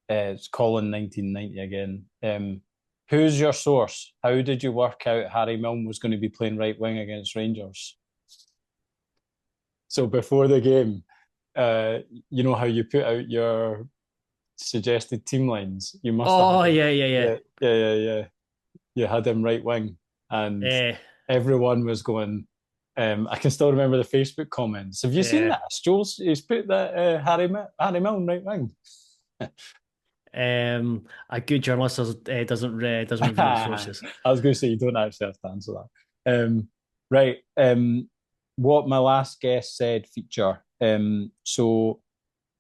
It's Colin 1990 again. Who's your source? How did you work out Harry Milne was going to be playing right wing against Rangers? So before the game, uh, you know how you put out your suggested team lines? You must have Oh, had him. yeah, yeah, yeah. Yeah, yeah, yeah, yeah. You had him right wing, and Uh, everyone was going. I can still remember the Facebook comments. Have you seen Yeah. that? Joel's he's put that Harry Milne right wing. A good journalist doesn't reveal his I sources. was going to say you don't actually have to answer that. Right. What my last guest said feature. So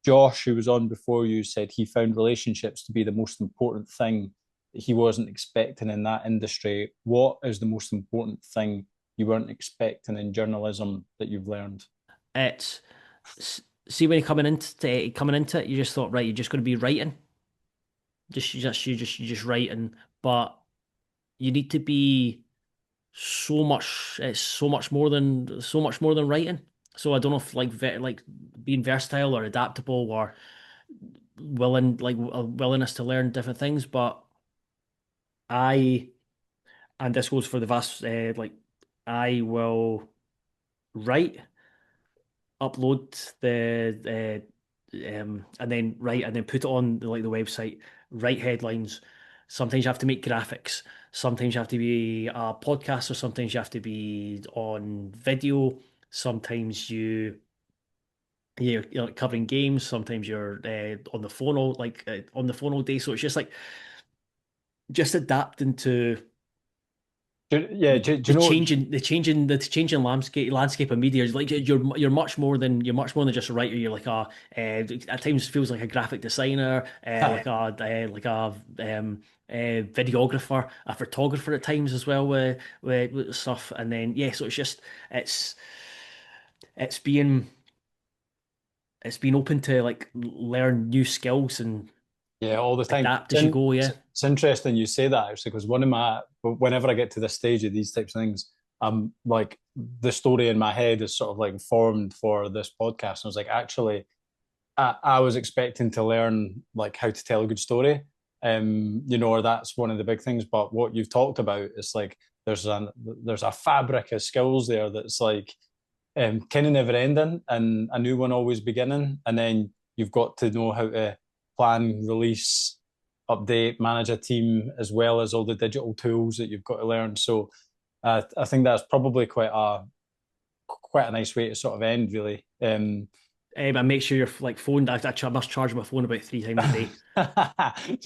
Josh, who was on before you, said he found relationships to be the most important thing that he wasn't expecting in that industry. What is the most important thing you weren't expecting in journalism that you've learned? It's See, when you're coming into it, you just thought, right, you're just going to be writing, you just writing, but you need to be so much. It's so much more than writing. So I don't know if like being versatile or adaptable or a willingness to learn different things, but I and this goes for the vast I will write, upload and then write and then put it on the website, write headlines. Sometimes you have to make graphics. Sometimes you have to be a podcast, or sometimes you have to be on video. Sometimes you're covering games. Sometimes you're on the phone all day. So it's just like just adapting to Yeah, do you know what? the changing landscape of media is like you're much more than just a writer. You're like at times feels like a graphic designer, videographer, a photographer at times as well with stuff. And then yeah, so it's it's being it's being open to like learn new skills and Yeah, all the time. adapt as you go. Yeah. It's interesting you say that actually, because one of my, whenever I get to this stage of these types of things, I'm like, the story in my head is sort of like formed for this podcast. And I was like, actually, I was expecting to learn like how to tell a good story. Or that's one of the big things. But what you've talked about is like there's a fabric of skills there that's like kind of never ending and a new one always beginning. And then you've got to know how to plan, release, update, manage a team, as well as all the digital tools that you've got to learn. So I think that's probably quite a nice way to sort of end, really. And make sure your like phone. I must charge my phone about 3 times a day.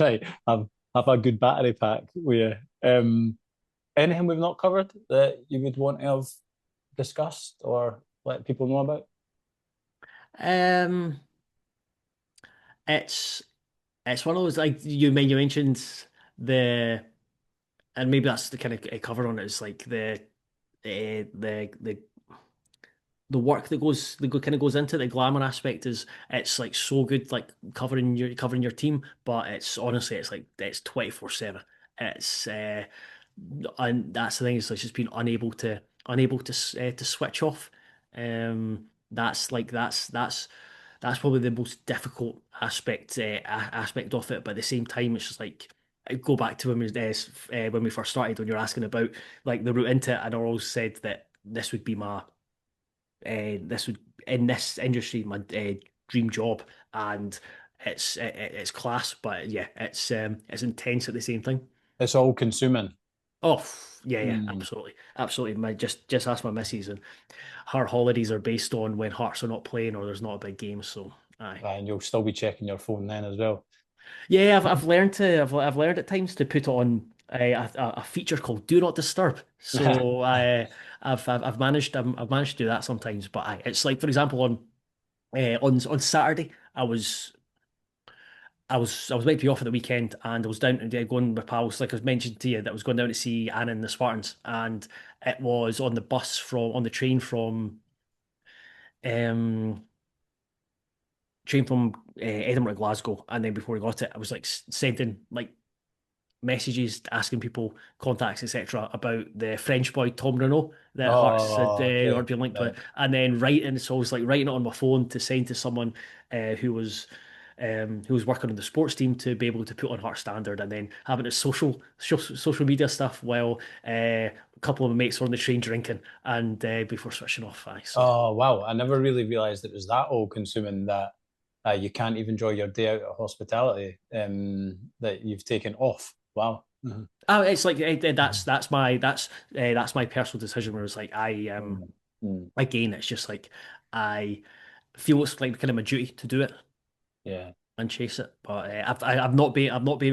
Right, have a good battery pack with you. Anything we've not covered that you would want to have discussed or let people know about? Um, it's it's one of those like you mentioned the and maybe that's the kind of cover on it is like the the work kind of goes into the glamour aspect is it's like so good like covering your team, but it's honestly it's like it's 24/7. It's and that's the thing is like just being unable to switch off. That's probably the most difficult aspect of it, but at the same time it's just like I go back to when we first started when you're asking about like the route into it, and I always said that this would in this industry my dream job, and it's class, but yeah, it's intense at the same time. It's all consuming. Oh yeah, Mm. absolutely, absolutely. My just ask my missus, and her holidays are based on when Hearts are not playing or there's not a big game. So aye, And you'll still be checking your phone then as well. yeah, I've learned at times to put on a feature called Do Not Disturb. So I've managed to do that sometimes, but it's like for example on Saturday I was meant to be off at the weekend and I was down to going with pals like I was mentioned to you that I was going down to see Anna and the Spartans, and it was on the um train from Edinburgh to Glasgow, and then before I got it I was like sending like messages asking people contacts etc about the French boy Tom Renault that Hearts Oh, had okay. been linked Right. with, and then writing so I was like writing it on my phone to send to someone who was working on the sports team to be able to put on Heart Standard, and then having it social media stuff while a couple of my mates were on the train drinking and before switching off. So Oh, wow. I never really realized it was that all consuming that you can't even enjoy your day out of hospitality that you've taken off. Wow. it's like Mhm. that's my personal decision where it's like Mhm. Again, it's just like I feel it's like kind of my duty to do it Yeah. and chase it. But I've not been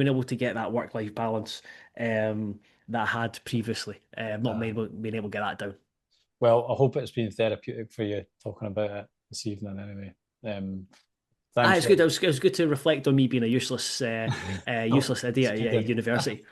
able to get that work-life balance that I had previously. I've not been able to get that down. Well, I hope it's been therapeutic for you talking about it this evening anyway. Ah, Thanks it's for good. It was good to reflect on me being a useless oh, useless idiot it's at good. university.